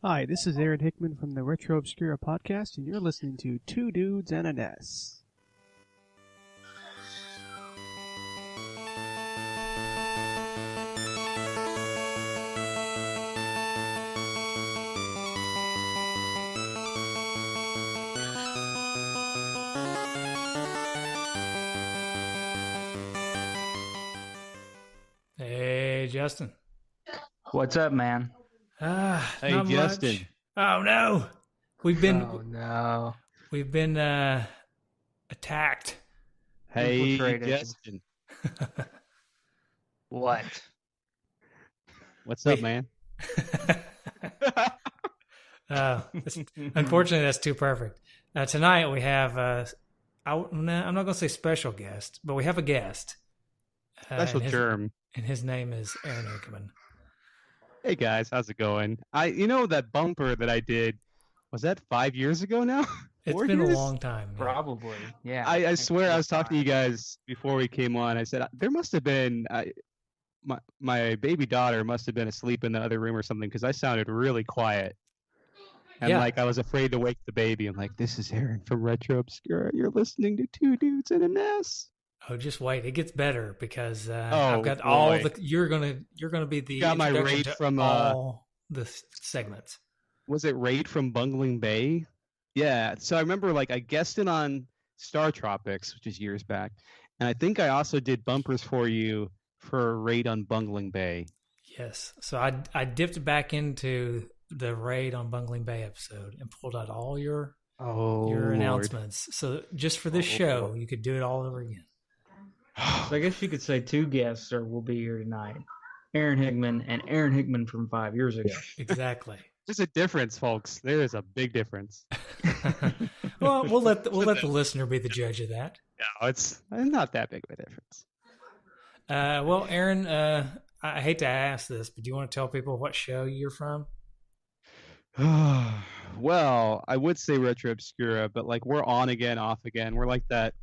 Hi, this is Aaron Hickman from the Retro Obscura podcast, and you're listening to Two Dudes and an S. Hey, Justin. What's up, man? Hey, Not Justin. Much. Oh no, we've been attacked. Hey, Infiltrated. Justin. What? What's up, man? Unfortunately, that's too perfect. Tonight we have, I'm not going to say special guest, but we have a guest. Special germ. And his name is Aaron Hickman. Hey guys, how's it going? That bumper that I did, was that 5 years ago now? It's been a long time. Man. Probably, yeah. I swear I was talking to you guys before we came on. I said, there must have been, my baby daughter must have been asleep in the other room or something because I sounded really quiet. And I was afraid to wake the baby. I'm like, this is Aaron from Retro Obscura. You're listening to Two Dudes and an S. Oh, just wait! It gets better because I've got all the. You're gonna be the. Got my raid from all the segments. Was it Raid from Bungling Bay? Yeah. So I remember, I guessed it on Star Tropics, which is years back, and I think I also did bumpers for you for a Raid on Bungling Bay. Yes. So I dipped back into the Raid on Bungling Bay episode and pulled out all your announcements. So just for this show, you could do it all over again. So I guess you could say two guests will be here tonight. Aaron Hickman and Aaron Hickman from 5 years ago. Exactly. There's a difference, folks. There is a big difference. Well, we'll let the listener be the judge of that. No, it's not that big of a difference. Well, Aaron, I hate to ask this, but do you want to tell people what show you're from? Well, I would say Retro Obscura, but we're on again, off again. We're like that.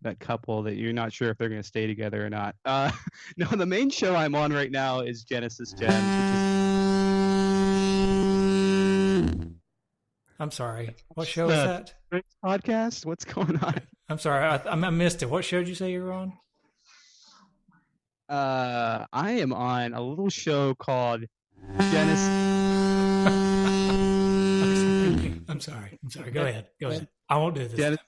That couple that you're not sure if they're going to stay together or not. No, the main show I'm on right now is Genesis Germs. I'm sorry. What show is that? Podcast? What's going on? I'm sorry. I missed it. What show did you say you were on? I am on a little show called Genesis. I'm sorry. Go ahead. I won't do this.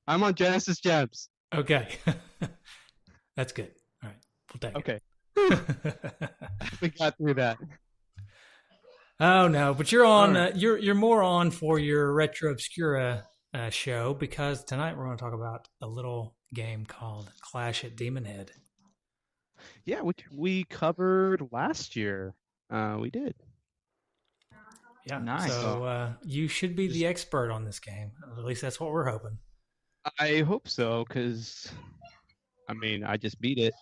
I'm on Genesis Germs. Okay. That's good. All right. We'll take it. Okay. We got through that. Oh no, but you're on right. You're more on for your Retro Obscura show because tonight we're going to talk about a little game called Clash at Demonhead. Yeah, which we covered last year. We did. Yeah, nice. So you should be the expert on this game. At least that's what we're hoping. I hope so, because, I just beat it.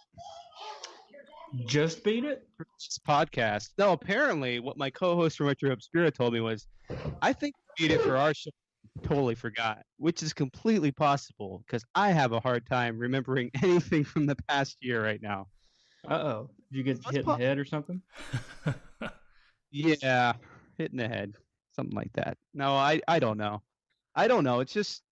Just beat it? This podcast. No, apparently what my co-host from Retro Obscura told me was, I think we beat it for our show. Totally forgot, which is completely possible, because I have a hard time remembering anything from the past year right now. Uh-oh. Did you get hit in the head or something? Yeah. Hit in the head, something like that. No, I don't know. It's just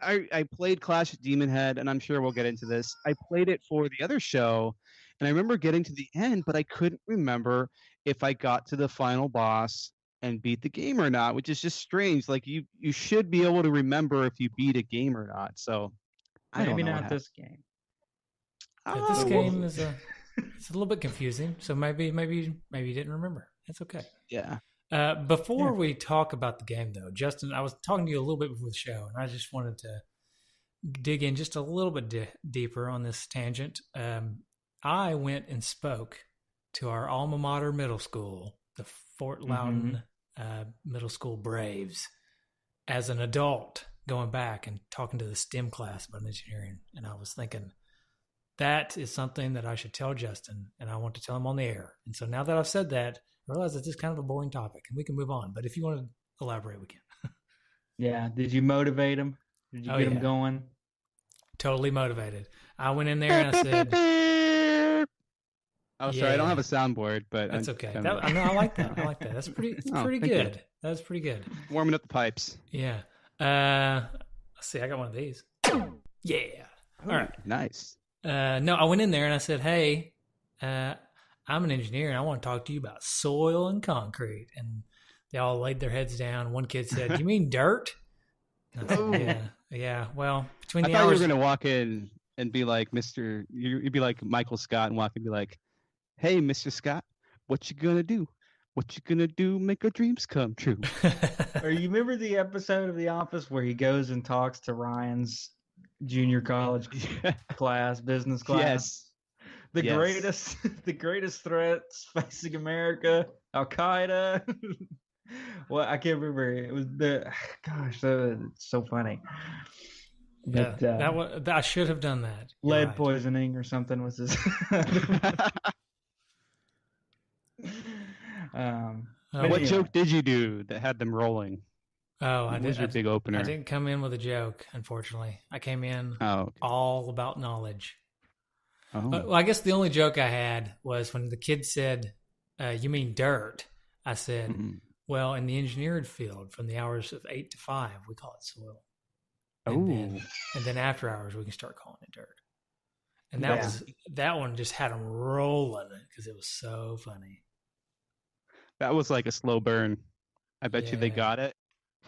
I played Clash at Demonhead, and I'm sure we'll get into this. I played it for the other show, and I remember getting to the end, but I couldn't remember if I got to the final boss and beat the game or not, which is just strange. You should be able to remember if you beat a game or not. So I don't know. Maybe not this game. This game is it's a little bit confusing. So maybe you didn't remember. It's okay. Yeah. Before we talk about the game, though, Justin, I was talking to you a little bit before the show, and I just wanted to dig in just a little bit deeper on this tangent. I went and spoke to our alma mater middle school, the Fort Loudon Middle School Braves, as an adult, going back and talking to the STEM class about engineering. And I was thinking, that is something that I should tell Justin, and I want to tell him on the air. And so now that I've said that, I realize it's just kind of a boring topic, and we can move on. But if you want to elaborate, we can. Yeah. Did you motivate him? Did you get him going? Totally motivated. I went in there and I said, Oh, sorry, I don't Yeah. have a soundboard, but That's I'm okay. kind of I like that. I like that. That's pretty Oh, pretty thank you. good. That's pretty good. warming up the pipes. Yeah. Let's see. I got one of these. Yeah. All right. Nice. No, I went in there and I said, "Hey, I'm an engineer and I want to talk to you about soil and concrete." And they all laid their heads down. One kid said, "You mean dirt?" And I said, yeah. Well, between I the thought hours, you were gonna walk in and be like you'd be like Michael Scott and walk and be like, "Hey, Mr. Scott, what you gonna do? What you gonna do? Make our dreams come true." Or you remember the episode of The Office where he goes and talks to Ryan's junior college class, business class? Yes. The greatest threats facing America, Al Qaeda. Well, I can't remember. It was it's so funny. yeah, But, I should have done that. You're lead right. poisoning or something was his. Oh, What anyway. joke did you do that had them rolling? Oh, I What was did. your big opener? I didn't come in with a joke, unfortunately. I came in Oh. all about knowledge. Oh. Well, I guess the only joke I had was when the kid said, "You mean dirt?" I said, Mhm. "Well, in the engineering field, from the hours of 8 to 5, we call it soil, Oh. and then after hours, we can start calling it dirt." And Yeah. that one just had them rolling because it was so funny. That was like a slow burn. I bet you they Yeah. got it.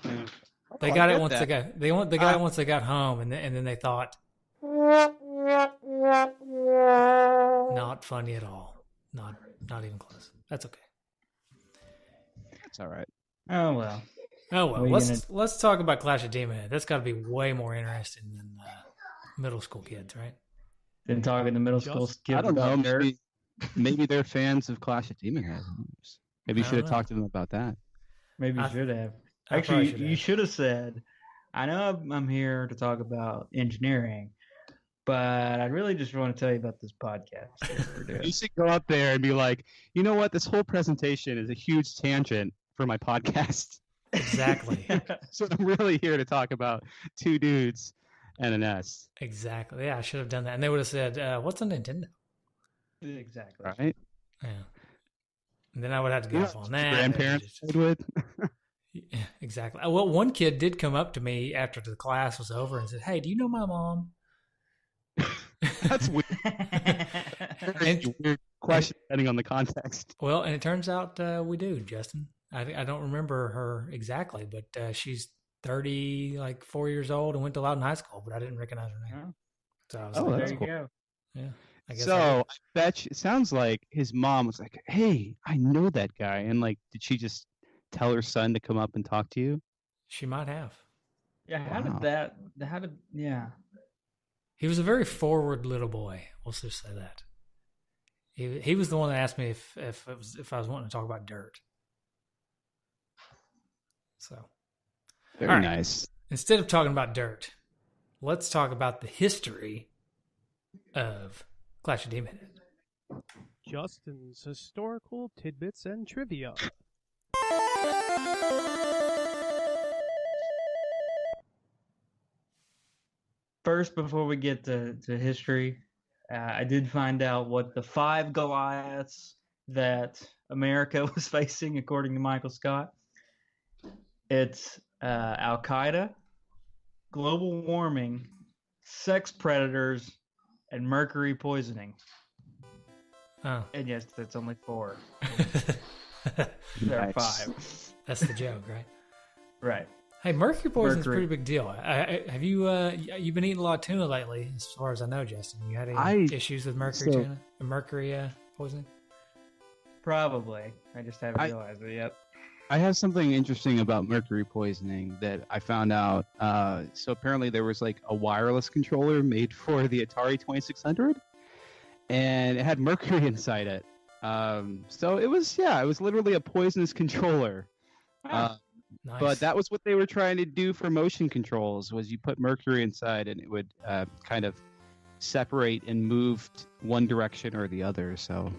They Oh, got I it get once that. they got it once they got home, and then they thought, not funny at all, not even close. That's okay. It's all right. Oh well. Oh well, What are you let's talk about Clash of Demonhead. That's got to be way more interesting than middle school kids, right? Been talking to middle school kids I don't know. about dirt. Maybe they're fans of Clash of Demonhead. Who knows? Maybe you I should have don't know. talked to them about that. Maybe you I- should have. I probably Actually, should you have. should have said, I know I'm here to talk about engineering, but I really just want to tell you about this podcast that we're doing. You should go up there and be like, you know what? This whole presentation is a huge tangent for my podcast. Exactly. So I'm really here to talk about two dudes and an S. Exactly. Yeah, I should have done that. And they would have said, "What's a Nintendo?" Exactly. Right? Yeah. And then I would have to go off on that. Grandparents played with. Yeah, exactly. Well, one kid did come up to me after the class was over and said, "Hey, do you know my mom?" That's weird. And- Weird question depending on the context. Well, and it turns out we do, Justin. I don't remember her exactly, but she's 4 years old and went to Loudon High School, but I didn't recognize her name. Oh. So I was Oh, like, that's There you cool. go. yeah, I guess. So I bet you, it sounds like his mom was like, "Hey, I know that guy," and like, did she just tell her son to come up and talk to you? She might have. Yeah, yeah. He was a very forward little boy. We'll just say that. He was the one that asked me if I was wanting to talk about dirt. So Very All right. nice. instead of talking about dirt, let's talk about the history of Clash of Demonhead. Justin's historical tidbits and trivia. First, before we get to history, I did find out what the 5 Goliaths that America was facing, according to Michael Scott. It's Al Qaeda, global warming, sex predators, and mercury poisoning. Oh, And yes, that's only 4. There are Nice. 5. that's the joke, right? Right. Hey, mercury poison's a Mercury. pretty big deal. Have you you've been eating a lot of tuna lately? As far as I know, Justin, you had any I- issues with mercury so- tuna, mercury poisoning? Probably. I just haven't I- realized it yet. I have something interesting about mercury poisoning that I found out. So apparently there was like a wireless controller made for the Atari 2600, and it had mercury inside it. So it was literally a poisonous controller. Nice. But that was what they were trying to do for motion controls, was you put mercury inside and it would kind of separate and move one direction or the other. So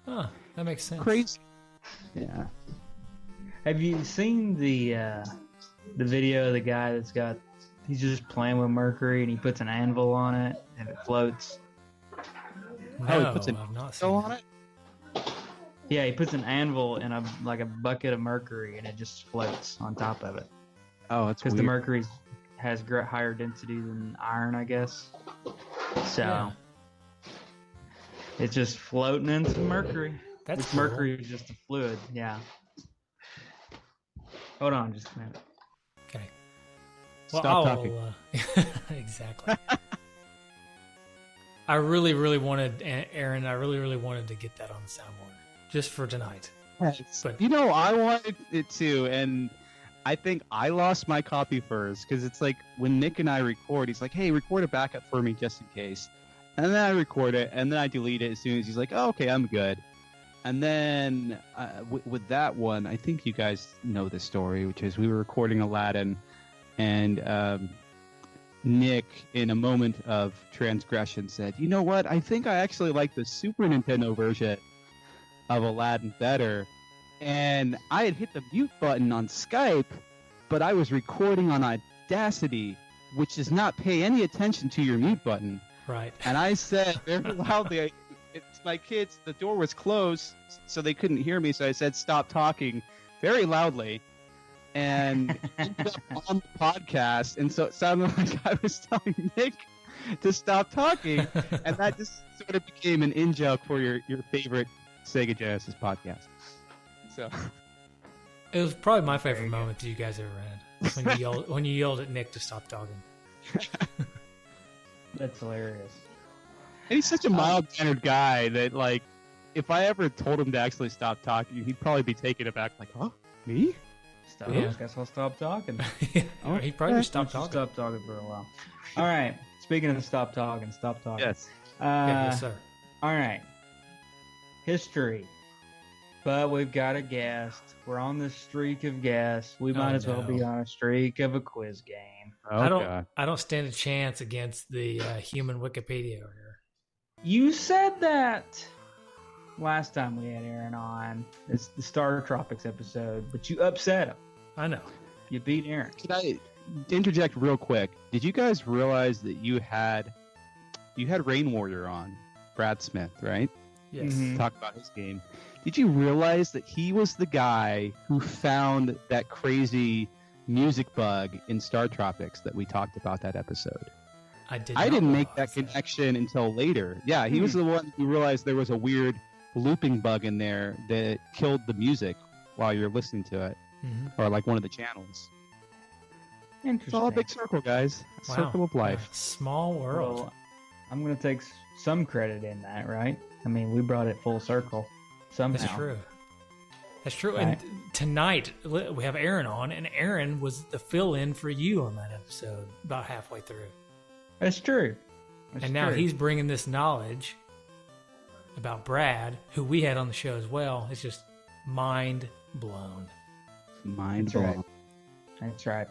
Huh, that makes sense. crazy. Yeah. Have you seen the video of the guy he's just playing with mercury and he puts an anvil on it and it floats? No, Oh, he puts an I've not So seen on it? Yeah, he puts an anvil in a bucket of mercury, and it just floats on top of it. Oh, that's Because weird. the mercury has higher density than iron, I guess. So Yeah. it's just floating in some mercury. That's This cool. mercury is just a fluid. Yeah. Hold on, just a minute. Okay. Stop talking. Exactly. I really, really wanted, Aaron, I really, really wanted to get that on the soundboard just for tonight. But You know, I wanted it too, and I think I lost my copy first because it's like when Nick and I record, he's like, "Hey, record a backup for me just in case," and then I record it, and then I delete it as soon as he's like, "Oh, okay, I'm good." And then with that one, I think you guys know the story, which is we were recording Aladdin, and Nick, in a moment of transgression, said, "You know what? I think I actually like the Super Nintendo version of Aladdin better." And I had hit the mute button on Skype, but I was recording on Audacity, which does not pay any attention to your mute button. right. And I said very loudly, it's my kids, the door was closed, so they couldn't hear me, so I said, "Stop talking," very loudly. And ended up on the podcast, and so it sounded like I was telling Nick to stop talking, and that just sort of became an in-joke for your favorite Sega Genesis podcast. So It was probably my favorite moment that you guys ever had when you yelled at Nick to stop talking. That's hilarious. and he's such a mild-mannered guy that, like, if I ever told him to actually stop talking, he'd probably be taken aback, like, "Huh? Me?" Stop. Yeah. Guess I'll stop talking. He probably just stopped talking. Stop talking for a while. All right. Speaking of stop talking. Yes. Yes, sir. All right. History. But we've got a guest. We're on the streak of guests. We might as well be on a streak of a quiz game. Oh, God. I don't stand a chance against the human Wikipedia over here. You said that last time we had Aaron on. It's the Star Tropics episode, but you upset him. I know. You beat Aaron. Can I interject real quick? Did you guys realize that you had Rain Warrior on, Brad Smith, right? Yes. Mhm. Talk about his game. Did you realize that he was the guy who found that crazy music bug in Star Tropics that we talked about that episode? I didn't make that connection until later. Yeah, he was the one who realized there was a weird looping bug in there that killed the music while you're listening to it, or like one of the channels. Interesting. It's all a big circle, guys. A circle of life. Small world. Well, I'm going to take some credit in that, right? I mean, we brought it full circle somehow. That's true. That's true. Right. And tonight we have Aaron on, and Aaron was the fill-in for you on that episode about halfway through. That's true. And now he's bringing this knowledge about Brad, who we had on the show as well. It's just mind blown. Mind That's right. blown. That's right.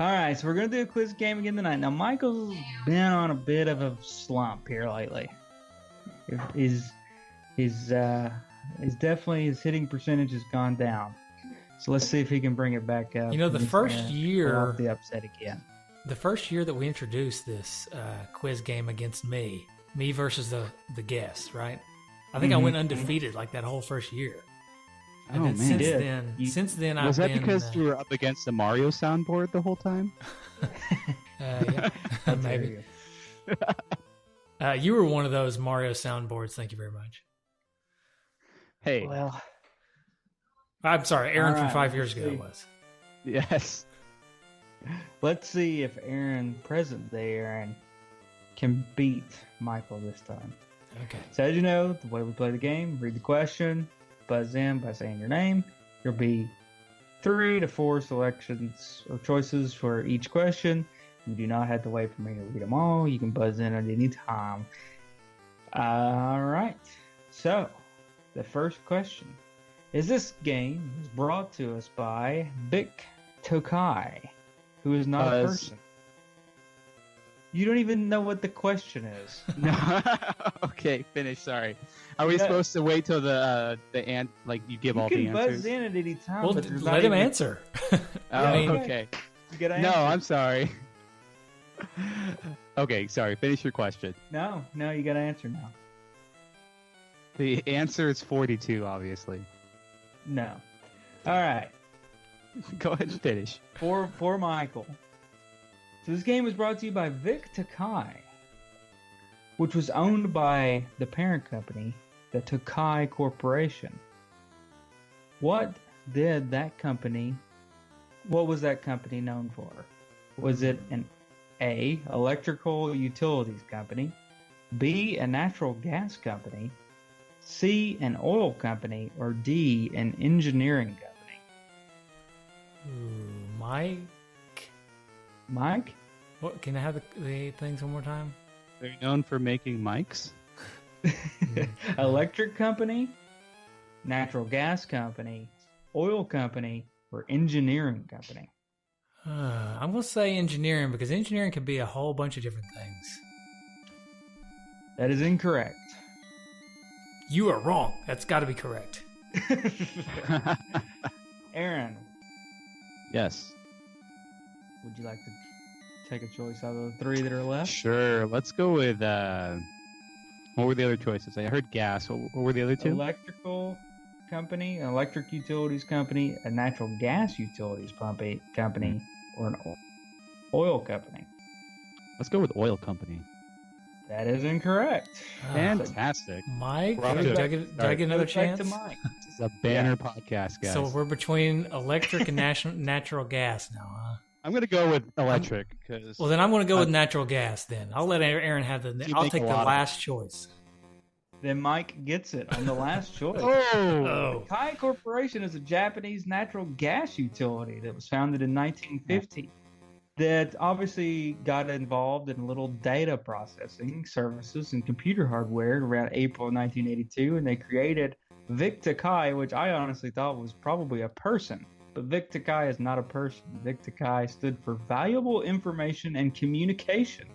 All right, so we're going to do a quiz game again tonight. Now, Michael's been on a bit of a slump here lately. He's definitely, his hitting percentage has gone down. So let's see if he can bring it back up. You know, the He's first gonna year- pull off the upset again. The first year that we introduced this quiz game against me versus the guests, right? I think I went undefeated like that whole first year. And Oh, then man. since then Was I've that been, because you were up against the Mario soundboard the whole time? yeah, How dare maybe. you. You were one of those Mario soundboards. Thank you very much. Hey, Well, I'm sorry, Aaron All from right, 5 years let's ago see. was. yes. let's see if Aaron, present day Aaron, can beat Michael this time. Okay. So as you know, the way we play the game, read the question, buzz in by saying your name. There'll be 3 to 4 selections or choices for each question. You do not have to wait for me to read them all. You can buzz in at any time. All right. So the first question is: this game was brought to us by Bic Tokai, who is not a person. You don't even know what the question is. No. Okay, finish. Sorry. Are we Yeah. supposed to wait till the like you give You all can the buzz answers? in at any time. Well, but there's not let him even- answer. Oh, I mean- okay. You gotta No, answer. I'm sorry. Okay, sorry. Finish your question. No, you gotta answer now. The answer is 42, obviously. No. All right. Go ahead and finish. For Michael. So this game was brought to you by Vic Takai, which was owned by the parent company, the Takai Corporation. What was that company known for? Was it an A, electrical utilities company, B, a natural gas company, C, an oil company, or D, an engineering company? Ooh, Mike? Mike? What? Can I have the things one more time? They're known for making mics. Electric company, natural gas company, oil company, or engineering company? I'm going to say engineering because engineering can be a whole bunch of different things. That is incorrect. You are wrong. That's got to be correct. Aaron, Yes. would you like to take a choice out of the three that are left? Sure. Let's go with, what were the other choices? I heard gas. What were the other two? Electrical company, an electric utilities company, a natural gas utilities company, or an oil company? Let's go with oil company. That is incorrect. Fantastic. Mike, We're off did to I a- get another Goes back chance? to Mike. This is a banner podcast, guys. So we're between electric and natural gas now, huh? I'm going to go with electric because Well, then I'm going to go with natural gas. Then I'll let Aaron have the. You I'll make take a the lot of last choice. Then Mike gets it on the last choice. Oh, Kai Corporation is a Japanese natural gas utility that was founded in 1950 that obviously got involved in little data processing services and computer hardware around April 1982, and they created Vic Takai, which I honestly thought was probably a person. But Vic Takai is not a person. Vic Takai stood for Valuable Information and Communication.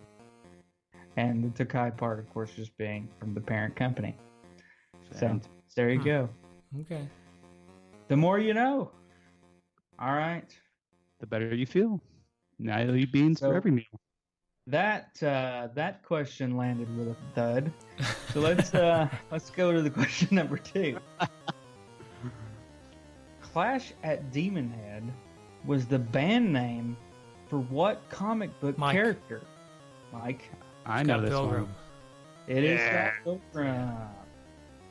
And the Takai part, of course, just being from the parent company. So there you go. okay. The more you know. All right. the better you feel. Now you eat beans So- for every meal. That question landed with a thud. So let's go to the question number 2. Clash at Demonhead was the band name for what comic book Mike. character? Mike. I know Scott this Pilgrim. one. It is Scott Pilgrim.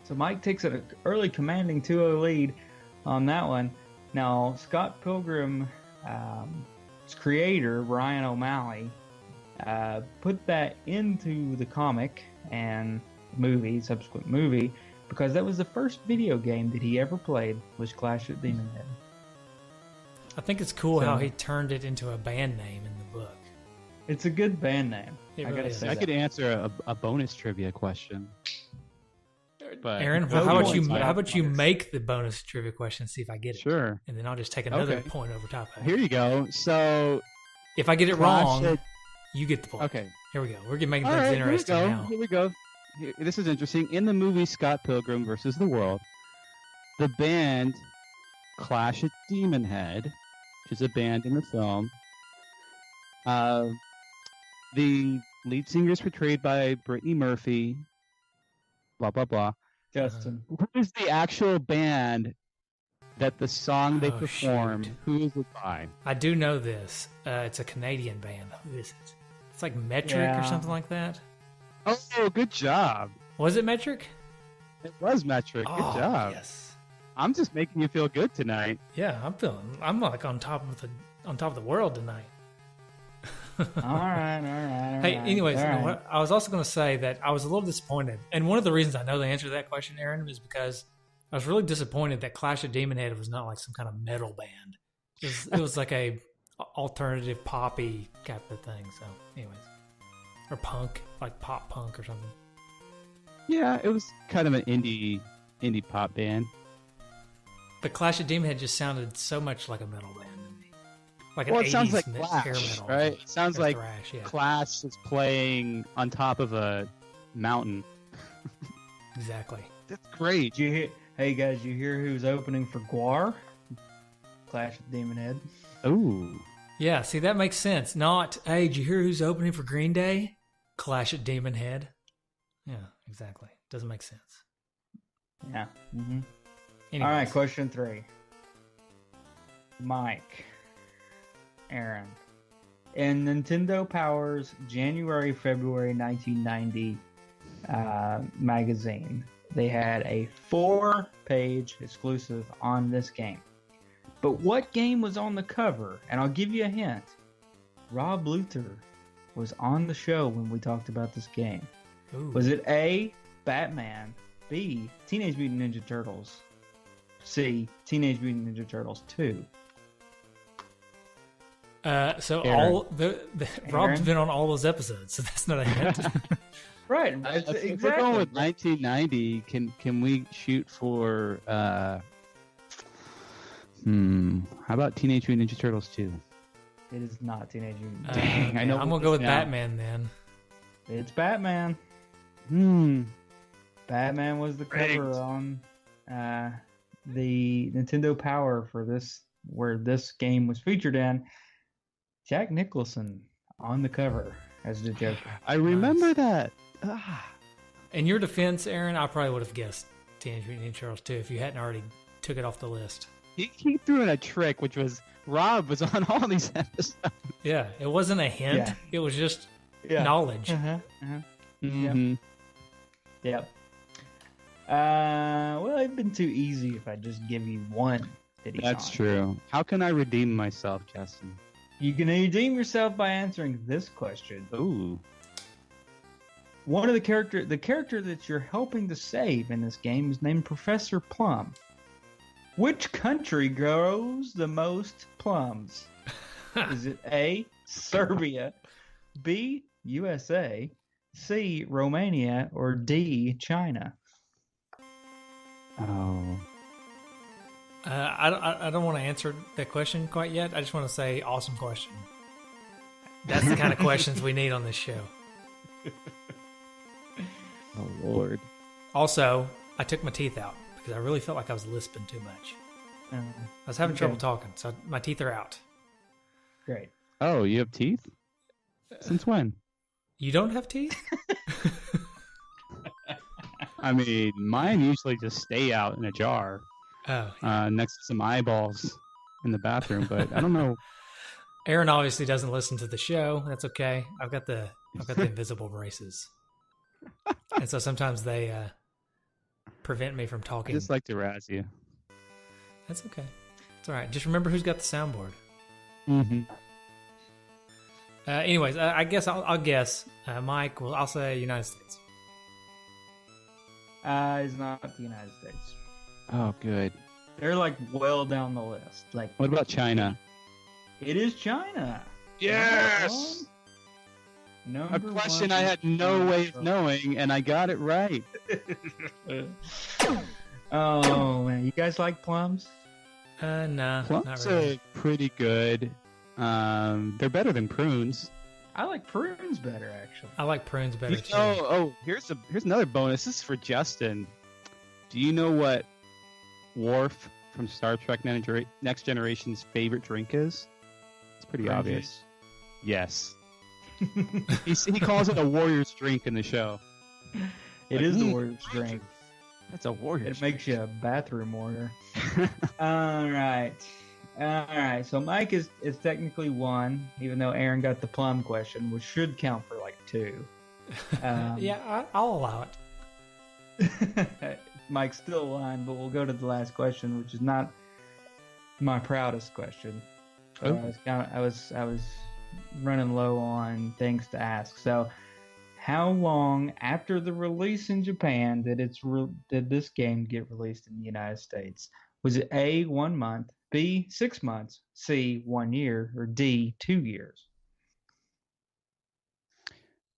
So Mike takes an early commanding 2-0 lead on that one. Now, Scott Pilgrim's creator, Ryan O'Malley, put that into the comic and subsequent movie, because that was the first video game that he ever played, was Clash at Demonhead. I think it's cool So- how he turned it into a band name in the book. It's a good band name. It I really gotta is. say I that. could answer a bonus trivia question. But Aaron, no how points, about you Mike. make the bonus trivia question, see if I get it, Sure. and then I'll just take another Okay. point over top of it. Here you go. So If I get it Clash wrong, at- you get the point. okay. Here we go. We're making All things right, interesting here we go. now. Here we go. This is interesting. In the movie Scott Pilgrim versus the World, the band Clash at Demonhead, which is a band in the film, the lead singer is portrayed by Brittany Murphy. Blah blah blah. Justin. Who is the actual band that the song they Oh, performed? shoot. Who is it by? I do know this. It's a Canadian band. Who is it? It's like Metric Yeah. or something like that. Oh, good job. Was it Metric? It was Metric. Good Oh, job. Yes. I'm just making you feel good tonight. Yeah, I'm like on top of the world tonight. all right. Hey, anyways, all right. what, I was also going to say that I was a little disappointed, and one of the reasons I know the answer to that question, Aaron, is because I was really disappointed that Clash of Demonhead was not like some kind of metal band. It was like a alternative poppy type of thing. So, anyways, or punk, like pop punk or something. Yeah, it was kind of an indie pop band. But Clash of Demonhead just sounded so much like a metal band to me, like Well, an it sounds 80s like hair Clash, metal, right? It sounds or like thrash, yeah. Clash is playing on top of a mountain. Exactly. That's great. Did you hear? Hey guys, you hear who's opening for Guar? Clash of Demonhead. Ooh. Yeah, see, that makes sense. Not, hey, did you hear who's opening for Green Day? Clash at Demonhead. Yeah, exactly. Doesn't make sense. Yeah. Mm-hmm. Anyways. All right, question 3. Mike, Aaron, in Nintendo Power's January-February 1990 magazine, they had a 4-page exclusive on this game. But what game was on the cover? And I'll give you a hint. Rob Luther was on the show when we talked about this game. Ooh. Was it A, Batman, B, Teenage Mutant Ninja Turtles, C, Teenage Mutant Ninja Turtles 2? So Aaron. all Rob's been on all those episodes, so that's not a hint. Right, If exactly. we're going with 1990, can we shoot for how about Teenage Mutant Ninja Turtles 2? It is not Teenage Mutant. Dang, I know I'm what gonna go this with now. Batman then. It's Batman. Batman was the cover Rigged. on the Nintendo Power for this, where this game was featured in. Jack Nicholson on the cover as the Joker. I remember that. Ah. In your defense, Aaron, I probably would have guessed Teenage Mutant Ninja Turtles 2 if you hadn't already took it off the list. He threw in a trick, which was Rob was on all these episodes. Yeah, it wasn't a hint. Yeah. It was just knowledge. Mhm. Yep. Well, it'd been too easy if I just give you one that he's That's on. true. How can I redeem myself, Justin? You can redeem yourself by answering this question. Ooh. One of the character that you're helping to save in this game is named Professor Plum. Which country grows the most plums? Is it A, Serbia, B, USA, C, Romania, or D, China? Oh. I don't want to answer that question quite yet. I just want to say, awesome question. That's the kind of questions we need on this show. Oh, Lord. Also, I took my teeth out because I really felt like I was lisping too much. I was having trouble talking, so my teeth are out. Great. Oh, you have teeth? Since when? You don't have teeth? I mean, mine usually just stay out in a jar Oh, next to some eyeballs in the bathroom, but I don't know. Aaron obviously doesn't listen to the show. That's okay. I've got the invisible braces, and so sometimes they prevent me from I talking. just like to razz you. That's okay. It's all right. Just remember who's got the soundboard. Mm-hmm. Anyways, I guess I'll guess. Mike, well, I'll say United States. It's not the United States. Oh, good. They're like well down the list. Like, What about China? it is China. Yes! A question I had no way of knowing, and I got it right. Oh man, you guys like plums? Nah, not Plums really. are pretty good. They're better than prunes. I like prunes better, actually. I like prunes better too. Here's another bonus. This is for Justin. Do you know what Worf from Star Trek Next Generation's favorite drink is? It's pretty Green obvious. Yes. He calls it a warrior's drink in the show. It is the warrior's drink. That's a warrior's It makes you a bathroom warrior. All right. So Mike is technically 1, even though Aaron got the plum question, which should count for like 2. Yeah, I'll allow it. Mike's still 1, but we'll go to the last question, which is not my proudest question. So I was running low on things to ask. So, how long after the release in Japan did this game get released in the United States? Was it A, 1 month, B, 6 months, C, 1 year, or D, 2 years?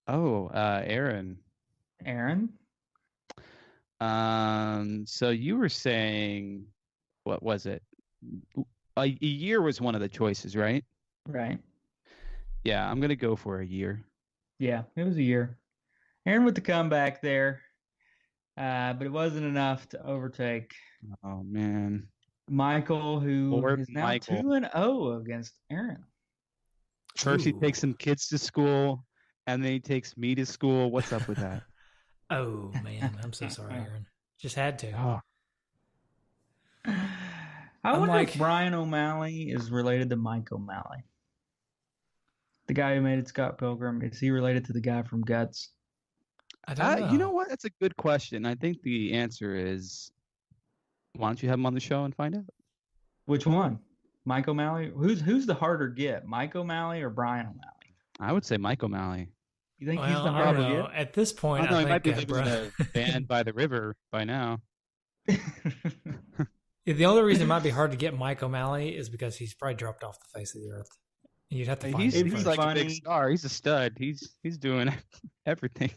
Oh, Aaron. Aaron? So you were saying, what was it? A year was one of the choices, right? Right. Yeah, I'm gonna go for a year. Yeah, it was a year. Aaron with the comeback there, but it wasn't enough to overtake Oh man. Michael, who Poor is now Michael. 2-0 against Aaron. First he Ooh. takes some kids to school, and then he takes me to school. What's up with that? Oh man, I'm so sorry, Aaron. Just had to. Oh, I wonder like- if Brian O'Malley is related to Mike O'Malley. The guy who made it, Scott Pilgrim. Is he related to the guy from Guts? I don't know. you know what? That's a good question. I think the answer is, why don't you have him on the show and find out? Which one? Mike O'Malley? Who's the harder get? Mike O'Malley or Brian O'Malley? I would say Mike O'Malley. You think Well, he's the I don't harder know. At this point, I know he might be think, living in a van by the river by now. get? the only reason it might be hard to get Mike O'Malley is because he's probably dropped off the face of the earth. You'd have to find He's, him It'd be he's first. like a big funny. star. He's a stud. He's doing everything.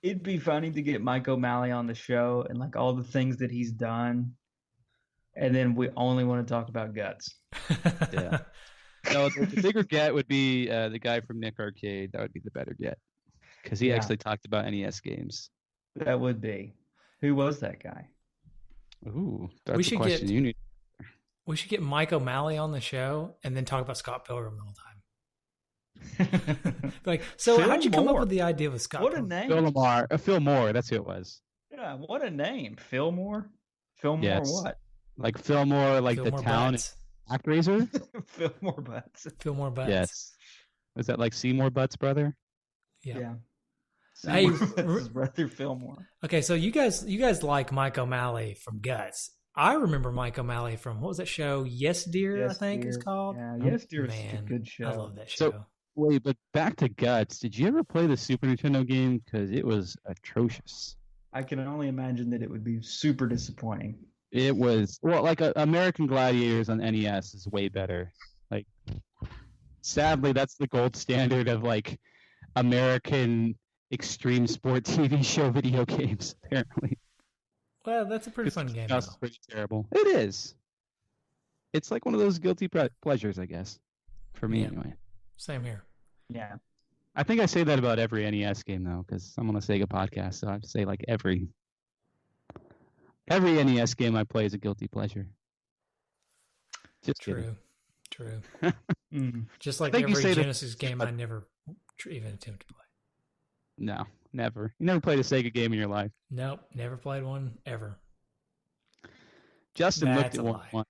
It'd be funny to get Mike O'Malley on the show and like all the things that he's done, and then we only want to talk about Guts. Yeah. No, the bigger get would be the guy from Nick Arcade. That would be the better get because he Yeah. actually talked about NES games. That would be. Who was that guy? Ooh, that's We a should question get- you need. We should get Mike O'Malley on the show and then talk about Scott Pilgrim the whole time. Like, so Phil how'd you come up Moore. with the idea of Scott What a Pilgrim? name! Phil Moore. That's who it was. Yeah, what a name. Fillmore? Fillmore Yes. what? Like Phil Moore, like Fillmore the town Butts. Actraiser. Fillmore Butts. Fillmore Butts. Yes. Was that like Seymour Butts' brother? Yeah. Yeah. Hey, His brother Fillmore. Okay, so you guys like Mike O'Malley from Guts. I remember Mike O'Malley from, what was that show? Yes, Dear, I think it's called. Yeah, Oh, Yes, Dear is a Man, good show. I love that So- show. Wait, but back to Guts. Did you ever play the Super Nintendo game? Because it was atrocious. I can only imagine that it would be super disappointing. It was like American Gladiators on NES is way better. Like, sadly, that's the gold standard of like American extreme sport TV show video games. Apparently, Well, that's a pretty fun game. It's though. pretty terrible. It is. It's like one of those guilty pleasures, I guess, for me Yeah. anyway. Same here. Yeah. I think I say that about every NES game though, because I'm on a Sega podcast, so I have to say like every NES game I play is a guilty pleasure. Just kidding. True. Mm. Just like think you every say that- Genesis game I never even attempt to play. No, never. You never played a Sega game in your life. Nope, never played one ever. Justin looked That's at a one lie. once.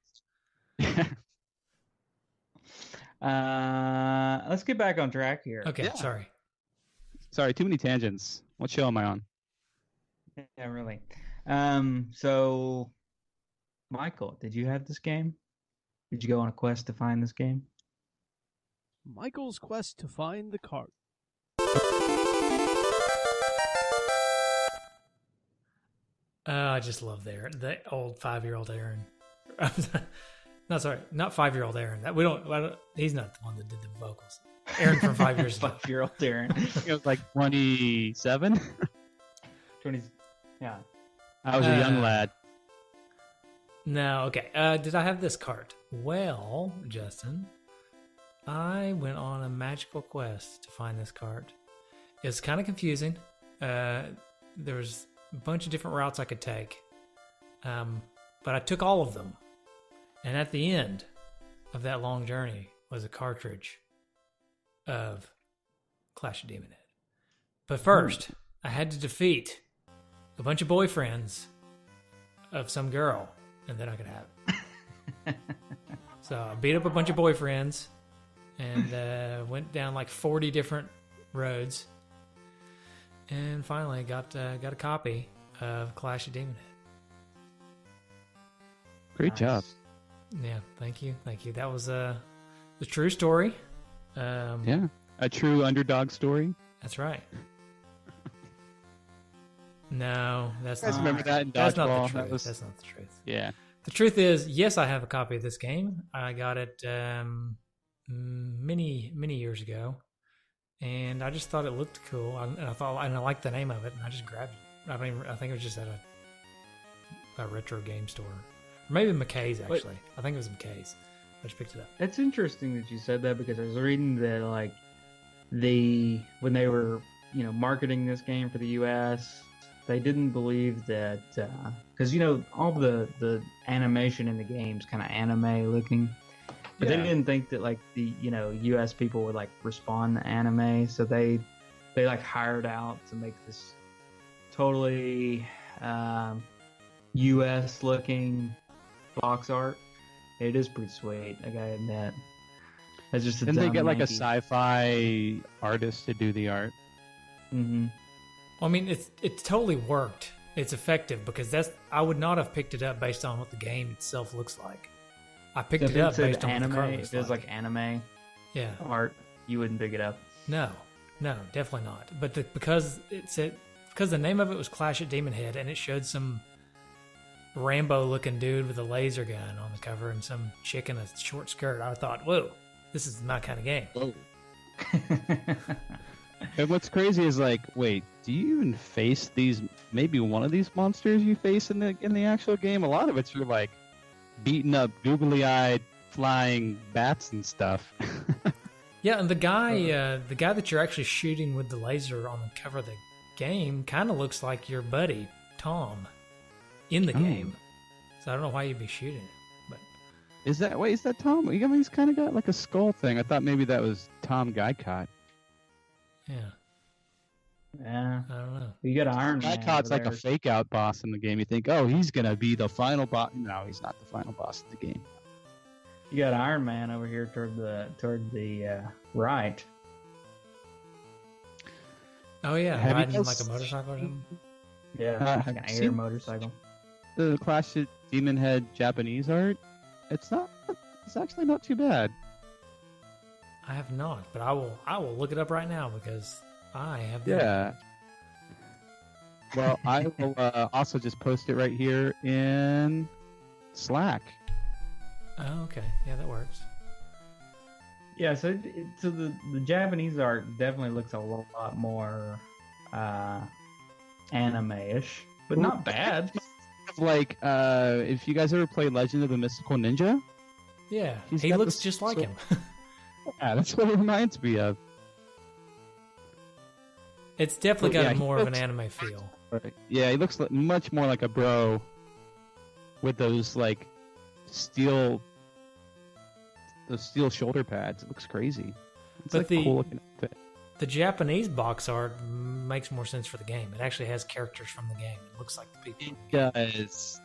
Let's get back on track here. Okay, Yeah. sorry. Sorry, too many tangents. What show am I on? Yeah, really. So, Michael, did you have this game? Did you go on a quest to find this game? Michael's quest to find the cart. I just love the old 5-year-old Aaron. No, sorry, not 5-year-old Aaron. He's not the one that did the vocals. Aaron from 5 years ago. 5-year-old Aaron. It was like 27. 20. Yeah. I was a young Uh, lad. No, okay. Did I have this cart? Well, Justin, I went on a magical quest to find this cart. It's kind of confusing. There's a bunch of different routes I could take, but I took all of them. And at the end of that long journey was a cartridge of Clash of Demonhead. But first, I had to defeat a bunch of boyfriends of some girl, and then I could have it. So I beat up a bunch of boyfriends and went down like 40 different roads, and finally got a copy of Clash of Demonhead. Great job. Yeah, thank you. That was the true story. Yeah. A true underdog story. That's right. No, that's You guys not. remember that in That's not the Dodgeball? truth. That was, That's not the truth. yeah. The truth is, yes, I have a copy of this game. I got it many years ago, and I just thought it looked cool. And I liked the name of it, and I just grabbed it. I think it was just at a retro game store, or maybe McKay's actually. I think it was McKay's. I just picked it up. It's interesting that you said that because I was reading that like when they were marketing this game for the U.S., they didn't believe that because all the animation in the game's kind of anime looking, but they Yeah. didn't think that like the U.S. people would like respond to anime, so they like hired out to make this totally U.S. looking box art. It is pretty sweet. I gotta admit. That's just a And they dumb get like a Yankee. sci-fi artist to do the art. Mm-hmm. Well, I mean, it's totally worked. It's effective because I would not have picked it up based on what the game itself looks like. I picked it up based on anime. what the card If looks it was like. like anime Yeah. art, you wouldn't pick it up. No, definitely not. But because the name of it was Clash at Demonhead, and it showed some Rambo-looking dude with a laser gun on the cover and some chick in a short skirt, I thought, whoa, this is my kind of game. Whoa. And what's crazy is like, wait, do you even face these? Maybe one of these monsters you face in the actual game. A lot of it's you're like beating up googly-eyed flying bats and stuff. Yeah, and the guy that you're actually shooting with the laser on the cover of the game kind of looks like your buddy Tom in the game. So I don't know why you'd be shooting it. But Is that Tom? I mean, he's kind of got like a skull thing. I thought maybe that was Tom Guycott. yeah, Yeah. I don't know. You got Iron Man. Guycott's over like a there. fake out boss in the game. You think, oh, he's gonna be the final boss. No, he's not the final boss of the game. You got Iron Man over here toward the right. Oh yeah, Have you riding guys- like a motorcycle or something. Yeah, have like an you air seen- motorcycle. The Clash of Demonhead Japanese art. It's actually not too bad. I have not, but I will look it up right now because I have. Yeah. Well, I will also just post it right here in Slack. Oh, okay. Yeah, that works. Yeah, so the Japanese art definitely looks a lot more anime-ish, but not bad. Like, if you guys ever play Legend of the Mystical Ninja, Yeah, He's he got looks this just like sort- him. yeah, that's what it reminds me of. It's definitely But got yeah, a he more of an looks- anime feel. Yeah, he looks much more like a bro with those like steel shoulder pads. It looks crazy. It's But like a cool looking outfit. The Japanese box art makes more sense for the game. It actually has characters from the game. It looks like the people. Does.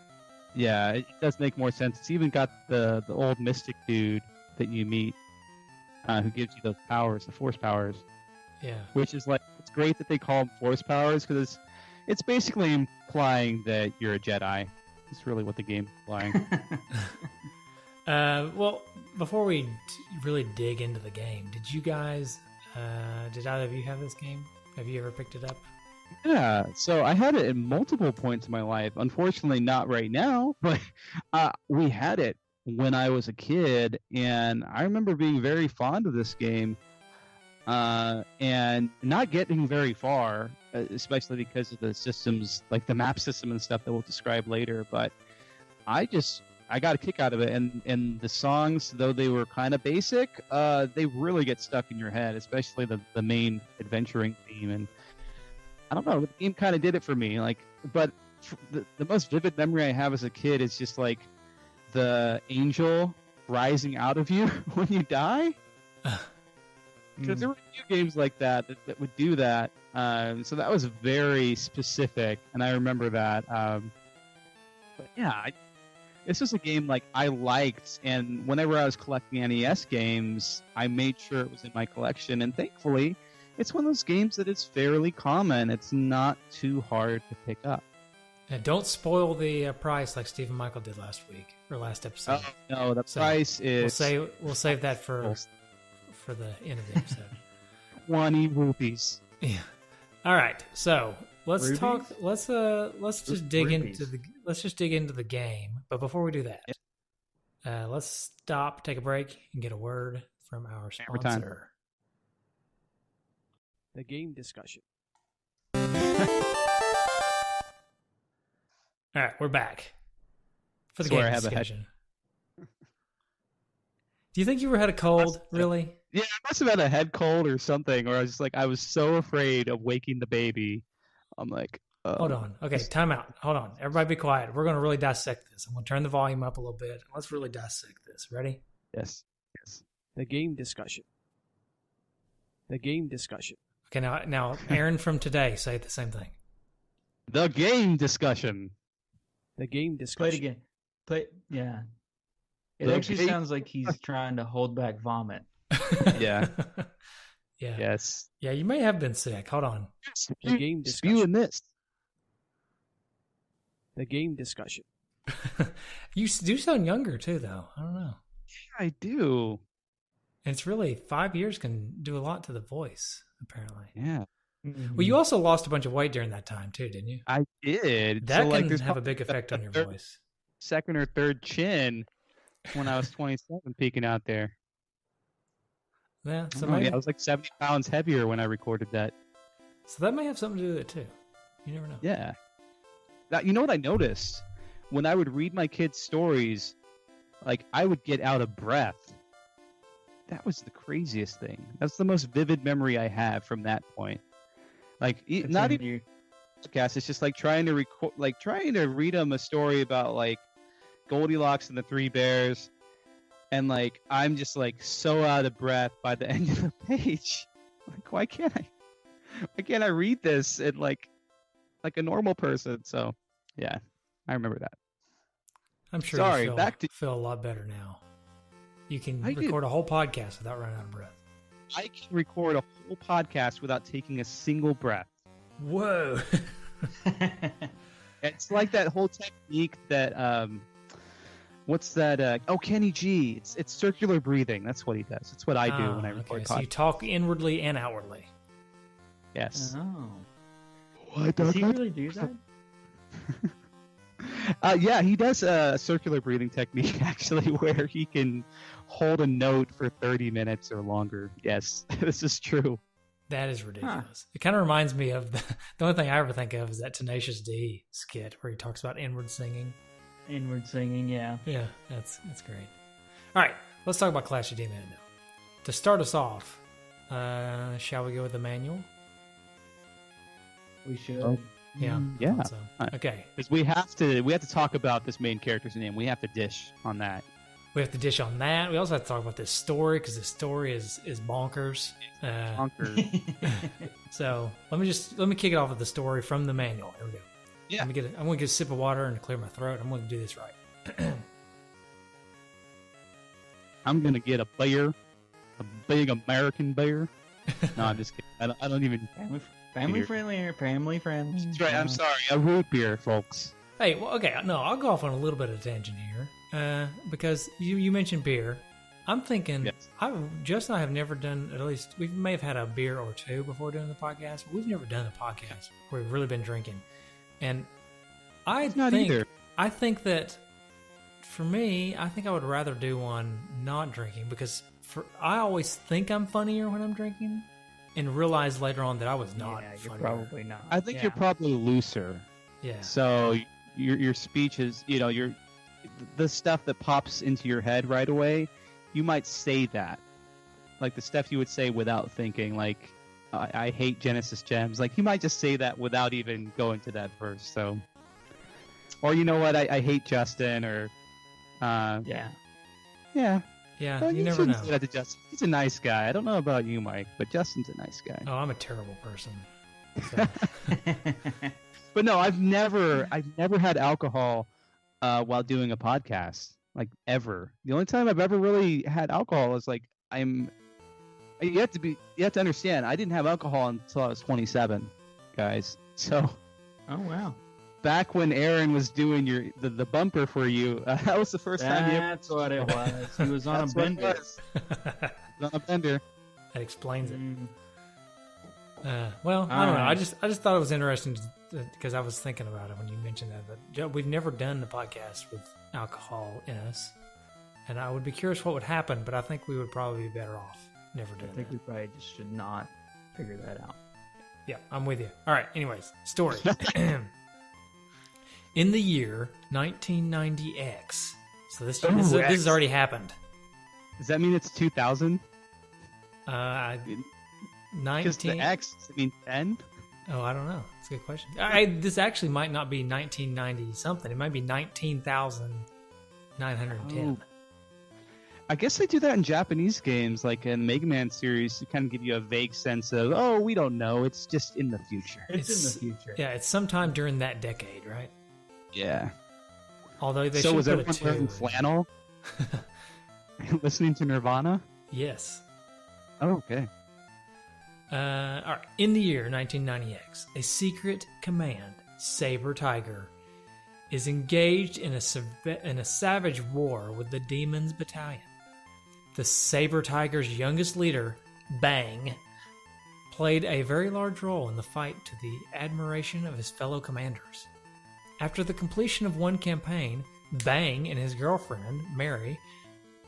Yeah, it does make more sense. It's even got the old mystic dude that you meet, who gives you those powers, the force powers. Yeah. Which is like, it's great that they call them force powers because it's basically implying that you're a Jedi. It's really what the game's implying. Well, before we really dig into the game, did you guys? Did either of you have this game? Have you ever picked it up? Yeah, so I had it at multiple points in my life. Unfortunately, not right now, but we had it when I was a kid, and I remember being very fond of this game and not getting very far, especially because of the systems, like the map system and stuff that we'll describe later. But I got a kick out of it, and the songs, though they were kind of basic, they really get stuck in your head, especially the main adventuring theme. And I don't know, the game kind of did it for me. Like, but the most vivid memory I have as a kid is just like the angel rising out of you when you die. Because there were a few games like that would do that. So that was very specific, and I remember that. But yeah, this was a game like I liked, and whenever I was collecting NES games, I made sure it was in my collection. And thankfully, it's one of those games that is fairly common. It's not too hard to pick up. And don't spoil the price like Stephen Michael did last week or last episode. Oh, no, the So, price is We'll save that for the end of the episode. 20 rupees. Yeah. All right. So let's Rubies? talk. Let's just dig Rubies. into the game. But before we do that, let's stop, take a break, and get a word from our Hammer time. sponsor. The game discussion. All right, we're back for the Swear game I have a head- discussion. Do you think you ever had a cold? Really? Yeah, I must have had a head cold or something, or I was so afraid of waking the baby. I'm like, Hold on. Okay, time out. Hold on. Everybody be quiet. We're going to really dissect this. I'm going to turn the volume up a little bit. Let's really dissect this. Ready? Yes. The game discussion. The game discussion. Okay, now Aaron from today, say the same thing. The game discussion. The game Play it discussion. again. Yeah. It The actually game- sounds like he's trying to hold back vomit. Yeah. Yeah. Yes. Yeah, you may have been sick. Hold on. The game discussion. Spewing this. The game discussion. You do sound younger too, though. I don't know. I do. And it's really 5 years can do a lot to the voice, apparently. Yeah. Well, you also lost a bunch of weight during that time too, didn't you? I did. That So, can there's have a probably big effect on your third- voice. second or third chin when I was 27 peeking out there. Yeah, so Oh, maybe, yeah, I was like 70 pounds heavier when I recorded that. so that may have something to do with it too. You never know. Yeah. Now, you know what I noticed? When I would read my kids' stories, like I would get out of breath. That was the craziest thing. That's the most vivid memory I have from that point. Like, not even podcast. It's just like trying to record, like trying to read them a story about like Goldilocks and the Three Bears, and like I'm just like so out of breath by the end of the page. Like, why can't I read this and like a normal person? So, yeah, I remember that. I'm sure Sorry, you feel a lot better now. You can I do. record a whole podcast without running out of breath. I can record a whole podcast without taking a single breath. Whoa. It's like that whole technique that what's that? Kenny G. It's circular breathing. That's what he does. That's what I do when I record So you podcasts. talk inwardly and outwardly. Yes. Oh. Does he really do that? Yeah, he does a circular breathing technique actually, where he can hold a note for 30 minutes or longer. Yes, this is true. That is ridiculous. It kind of reminds me of the only thing I ever think of is that Tenacious D skit where he talks about inward singing. Inward singing, yeah. Yeah, that's great. All right, let's talk about Clash of Demonhead now. To start us off, shall we go with the manual? We should. Oh. Yeah. Yeah. I thought so. Okay. Because we have to talk about this main character's name. We have to dish on that. We have to dish on that. We also have to talk about this story because this story is bonkers. Conquer. So let me kick it off with the story from the manual. Here we go. Yeah. I'm gonna get a sip of water and clear my throat. I'm gonna do this right. I'm gonna get a bear, a big American bear. No, I'm just kidding. I don't even. Family friendly. Family friendly. That's right. I'm sorry. A root beer, folks. Hey, well, okay, no, I'll go off on a little bit of a tangent here because you mentioned beer. I'm thinking, Yes. Justin and I have never done, at least we may have had a beer or two before doing the podcast, but we've never done a podcast where we've really been drinking. And I think that for me, I think I would rather do one not drinking because I always think I'm funnier when I'm drinking and realize later on that I was not Yeah, you're funnier. probably not. I think you're probably looser. Yeah. So your speech is, the stuff that pops into your head right away, you might say that. Like the stuff you would say without thinking, like, I hate Genesis Gems. Like, you might just say that without even going to that verse. So, or you know what, I hate Justin, or, Yeah. Yeah, Well, you never know. shouldn't say that to Justin. He's a nice guy. I don't know about you, Mike, but Justin's a nice guy. Oh, I'm a terrible person. So. But no, I've never had alcohol while doing a podcast, like ever. The only time I've ever really had alcohol is like you have to understand, I didn't have alcohol until I was 27, guys. So Oh wow. back when Aaron was doing the bumper for you, that was the first time you ever. That's what it was. He was on a That's what it bender. was. He was on a bender. That explains it. Mm. Well, I don't know. I Alright. just thought it was interesting because I was thinking about it when you mentioned that. But we've never done the podcast with alcohol in us, and I would be curious what would happen. But I think we would probably be better off never I doing think that. we probably just should not figure that out. Yeah, I'm with you. All right. Anyways, story. In the year 1990X, so this has already happened. Does that mean it's 2000? 19. Because the X, I mean 10? Oh, I don't know. That's a good question. This actually might not be 1990 something. It might be 19,910. Oh. I guess they do that in Japanese games, like in Mega Man series, to kind of give you a vague sense of, oh, we don't know, it's just in the future. It's in the future. Yeah, it's sometime during that decade, right? Yeah. Although they So should was put a everyone 2 wearing in. flannel? Listening to Nirvana? Yes. Oh, okay. All right. In the year 1990X, a secret command, Saber Tiger, is engaged in a savage war with the Demons Battalion. The Saber Tiger's youngest leader, Bang, played a very large role in the fight to the admiration of his fellow commanders. After the completion of one campaign, Bang and his girlfriend, Mary,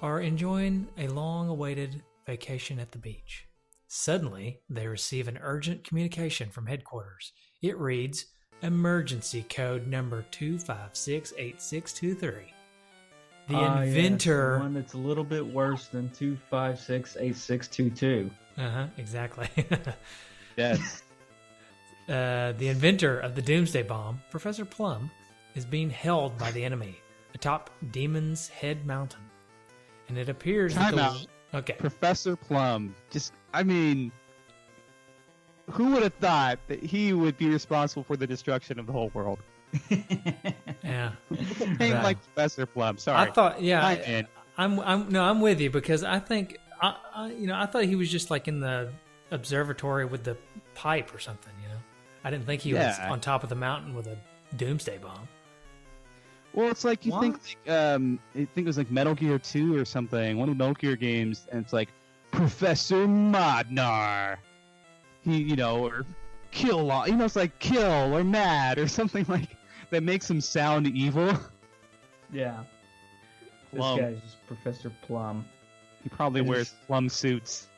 are enjoying a long-awaited vacation at the beach. Suddenly, they receive an urgent communication from headquarters. It reads, "Emergency code number 2568623. The inventor..." Yes, the one that's a little bit worse than 2568622. Exactly. Yes. The inventor of the Doomsday Bomb, Professor Plum, is being held by the enemy atop Demon's Head Mountain. And it appears that Time out. Okay. Professor Plum. Who would have thought that he would be responsible for the destruction of the whole world? Yeah. Name Right. like Professor Plum. Sorry. I thought, I'm with you because I think I thought he was just like in the observatory with the pipe or something. I didn't think he was on top of the mountain with a doomsday bomb. Well, it's like you think I think it was like Metal Gear 2 or something, one of the Metal Gear games, and it's like Professor Modnar. Or kill, it's like kill or mad or something like that makes him sound evil. Yeah. Plum. This guy's just Professor Plum. He probably wears plum suits.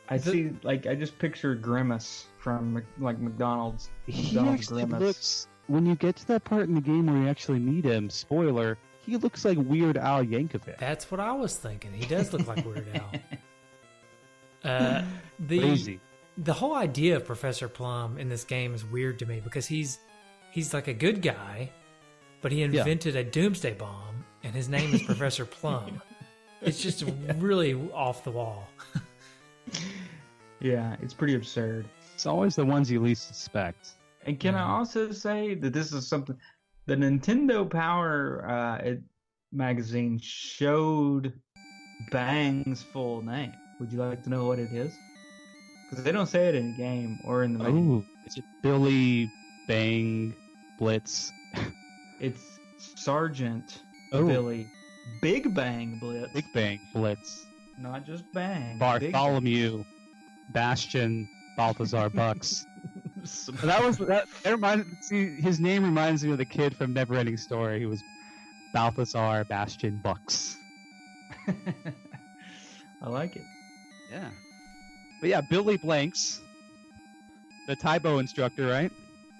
I just picture Grimace from McDonald's. He McDonald's actually Grimace. looks, when you get to that part in the game where you actually meet him, spoiler, he looks like Weird Al Yankovic. That's what I was thinking. He does look like Weird Al. Crazy. The whole idea of Professor Plum in this game is weird to me because he's like a good guy, but he invented a doomsday bomb, and his name is Professor Plum. It's just really off the wall. Yeah, it's pretty absurd. It's always the ones you least suspect. And can I also say that this is something the Nintendo Power magazine showed Bang's full name. Would you like to know what it is? Because they don't say it in the game or in the movie. Oh, is it Billy Bang Blitz? It's Sergeant Billy Big Bang Blitz. Big Bang Blitz. Not just Bang. Bartholomew Bastion Balthazar Bucks. That reminds. See, his name reminds me of the kid from Neverending Story. He was Balthazar Bastion Bucks. I like it. Yeah. But yeah, Billy Blanks, the Taibo instructor, right?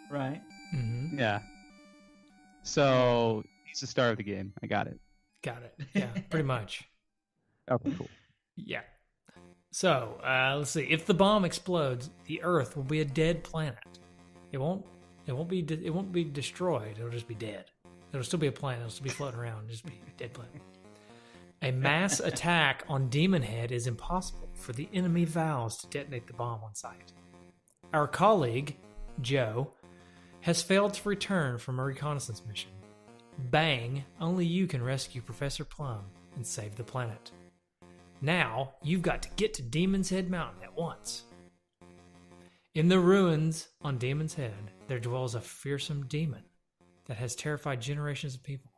Right. Mm-hmm. Yeah. So he's the star of the game. I got it. Got it. Yeah, pretty much. Okay, cool. Yeah. So let's see. If the bomb explodes, the Earth will be a dead planet. It won't be destroyed. It'll just be dead. It'll still be a planet. It'll still be floating around. Just be a dead planet. A mass attack on Demonhead is impossible, for the enemy vows to detonate the bomb on sight. Our colleague, Joe, has failed to return from a reconnaissance mission. Bang, only you can rescue Professor Plum and save the planet. Now, you've got to get to Demon's Head Mountain at once. In the ruins on Demon's Head, there dwells a fearsome demon that has terrified generations of people.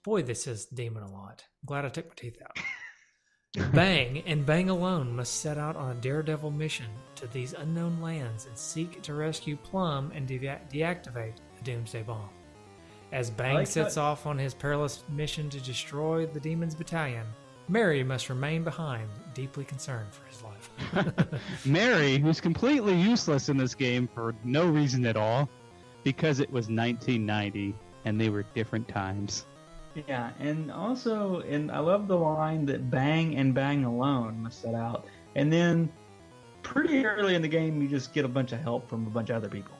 Boy, this says demon a lot. I'm glad I took my teeth out. Bang and Bang alone must set out on a daredevil mission to these unknown lands and seek to rescue Plum and deactivate the Doomsday Bomb. As Bang sets off on his perilous mission to destroy the Demon's Battalion, Mary must remain behind, deeply concerned for his life. Mary, who's completely useless in this game for no reason at all, because it was 1990 and they were different times. Yeah, and also, I love the line that Bang and Bang alone must set out. And then, pretty early in the game, you just get a bunch of help from a bunch of other people.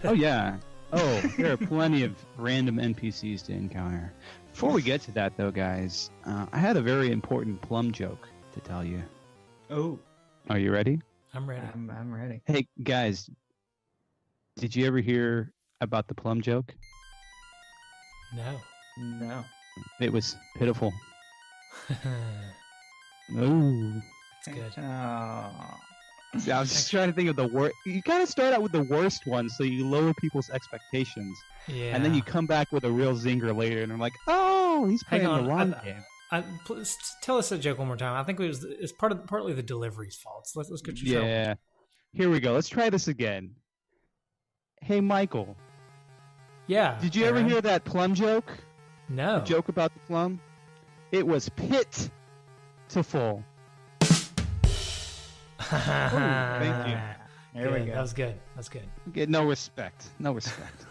Oh, yeah. Oh, there are plenty of random NPCs to encounter. Before we get to that, though, guys, I had a very important Plum joke to tell you. Oh. Are you ready? I'm ready. I'm ready. Hey, guys, did you ever hear about the Plum joke? No. No. It was pitiful. Ooh. That's good. See, I was just trying to think of the worst. You kind of start out with the worst one, so you lower people's expectations, Yeah. and then you come back with a real zinger later, and I'm like, oh, he's playing Hang on, the wrong game. Please tell us that joke one more time. I think it's partly the delivery's fault. So let's get your Yeah. Here we go. Let's try this again. Hey, Michael. Yeah. Did you ever Aaron? hear that plum joke? No. The joke about the plum? It was pit to full. Thank you. There we go. That was good. That's good. Get no respect. No respect.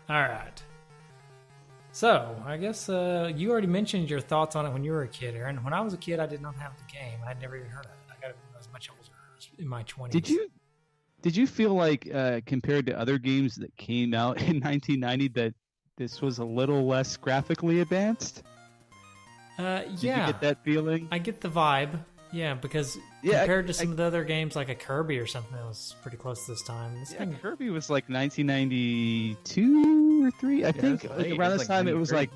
All right. So, I guess you already mentioned your thoughts on it when you were a kid, Aaron. When I was a kid, I did not have the game. I'd never even heard of it. I got it when I was much older, in my 20s. Did you feel like, compared to other games that came out in 1990, that this was a little less graphically advanced? Yeah. Did you get that feeling? I get the vibe. Yeah, because compared to some of the other games, like a Kirby or something, that was pretty close this time. Kirby was like 1992 or 3. I think around this time it was like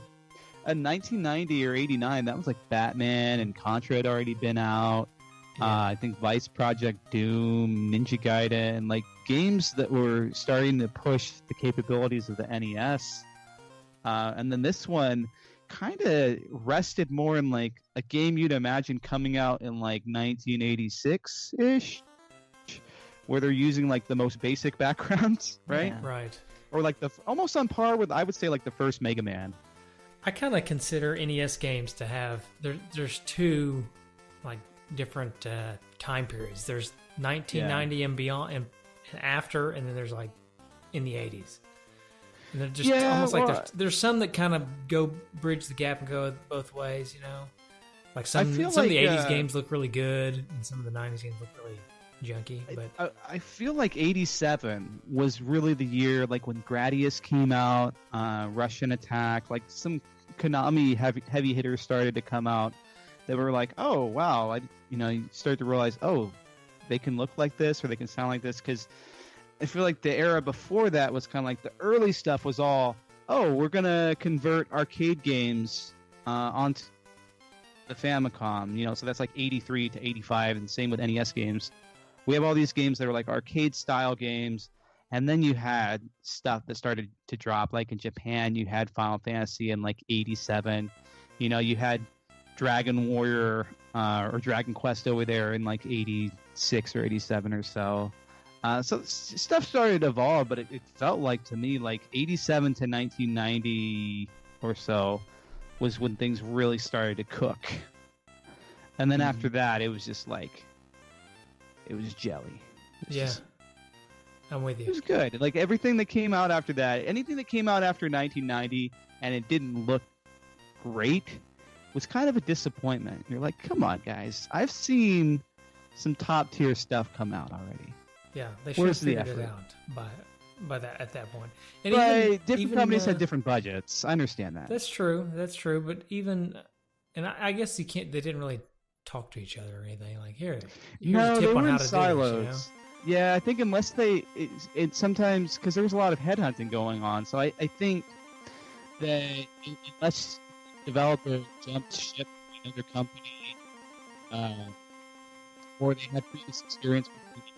a 1990 or 89. That was like Batman and Contra had already been out. Yeah. I think Vice Project Doom, Ninja Gaiden, like games that were starting to push the capabilities of the NES. And then this one kind of rested more in like a game you'd imagine coming out in like 1986-ish, where they're using like the most basic backgrounds, right? Yeah. Right. Or like almost on par with, I would say, like the first Mega Man. I kind of consider NES games to have there's two like different time periods. There's 1990 and beyond and after, and then there's like in the 80s. And they're just almost like there's some that kind of bridge the gap and go both ways, you know? Like some of the 80s games look really good, and some of the 90s games look really junky. But I feel like 87 was really the year, like when Gradius came out, Russian Attack, like some Konami heavy hitters started to come out that were like, oh, wow, you start to realize, oh, they can look like this or they can sound like this, because I feel like the era before that was kind of like the early stuff was all, oh, we're going to convert arcade games onto the Famicom, so that's like 83 to 85, and same with NES games. We have all these games that are like arcade-style games, and then you had stuff that started to drop, like in Japan, you had Final Fantasy in like 87. You had Dragon Warrior or Dragon Quest over there in like 86 or 87 or so. So stuff started to evolve, but it felt like to me like 87 to 1990 or so was when things really started to cook. And then after that, it was just like, it was jelly. I'm with you. It was good. Like everything that came out after that, anything that came out after 1990 and it didn't look great was kind of a disappointment. You're like, come on, guys. I've seen some top tier stuff come out already. Yeah, they should have figured it out by that at that point. And different companies had different budgets. I understand that. That's true. But I guess you can't. They didn't really talk to each other or anything. Like here's a tip on how to silos. do this. Yeah, I think unless it sometimes, because there was a lot of headhunting going on. So I think that unless developer jumped ship to another company, or they had previous experience with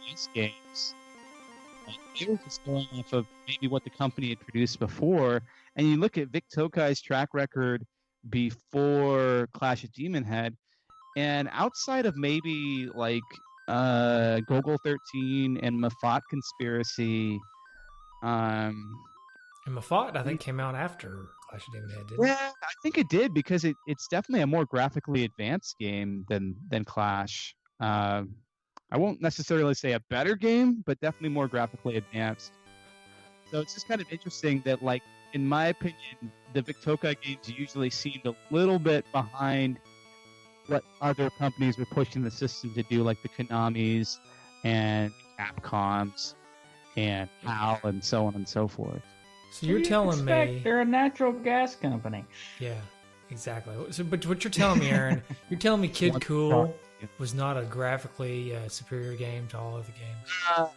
NES games, they were just going off of maybe what the company had produced before. And you look at Vic Tokai's track record before Clash of Demonhead, and outside of maybe like Gogol 13 and Mafat Conspiracy, and Mafat I think came out after Clash of Demonhead, didn't it? Yeah, I think it did, because it's definitely a more graphically advanced game than Clash. I won't necessarily say a better game, but definitely more graphically advanced. So it's just kind of interesting that, like, in my opinion, the Vic Tokai games usually seemed a little bit behind what other companies were pushing the system to do, like the Konamis and Capcoms and HAL and so on and so forth. So you're telling me they're a natural gas company? Yeah, exactly. So, but what you're telling me, Aaron, you're telling me Kid Cool was not a graphically superior game to all other games?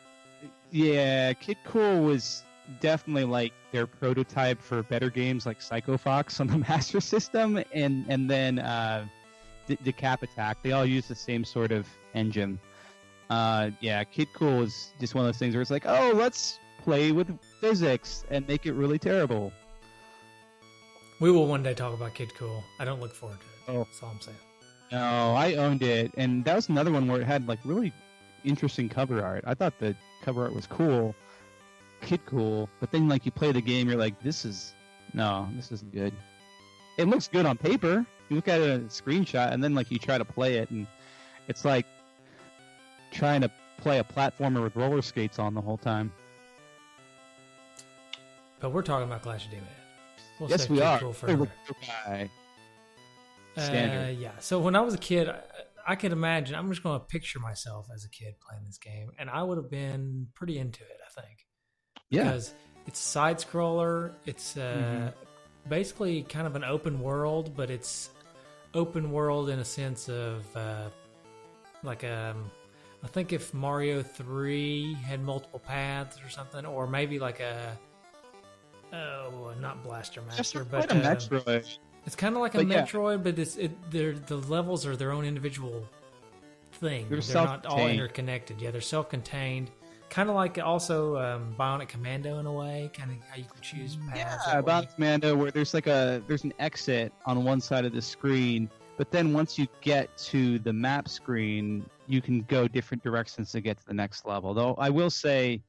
Yeah, Kid Cool was definitely like their prototype for better games like Psycho Fox on the Master System, and then Decap Attack. They all use the same sort of engine. Yeah, Kid Cool is just one of those things where it's like, oh, let's play with physics and make it really terrible. We will one day talk about Kid Cool. I don't look forward to it. Oh. That's all I'm saying. No, I owned it, and that was another one where it had like really interesting cover art. I thought the cover art was cool, Kid Cool, but then like you play the game, you're like, this isn't good. It looks good on paper. You look at it in a screenshot, and then like you try to play it, and it's like trying to play a platformer with roller skates on the whole time. But we're talking about Clash of Demonhead. We'll Yes, save we Kid are. Cool for another. Standard. Yeah. So when I was a kid, I could imagine. I'm just going to picture myself as a kid playing this game, and I would have been pretty into it. I think. Yeah. Because it's side scroller. It's basically kind of an open world, but it's open world in a sense of I think if Mario 3 had multiple paths or something, or maybe like not Blaster Master, but a Metroid. It's kind of like a Metroid, but the levels are their own individual thing. They're not all interconnected. Yeah, they're self-contained. Kind of like also Bionic Commando in a way, kind of how you can choose paths. Yeah, Bionic Commando, where there's an exit on one side of the screen, but then once you get to the map screen, you can go different directions to get to the next level. Though I will say,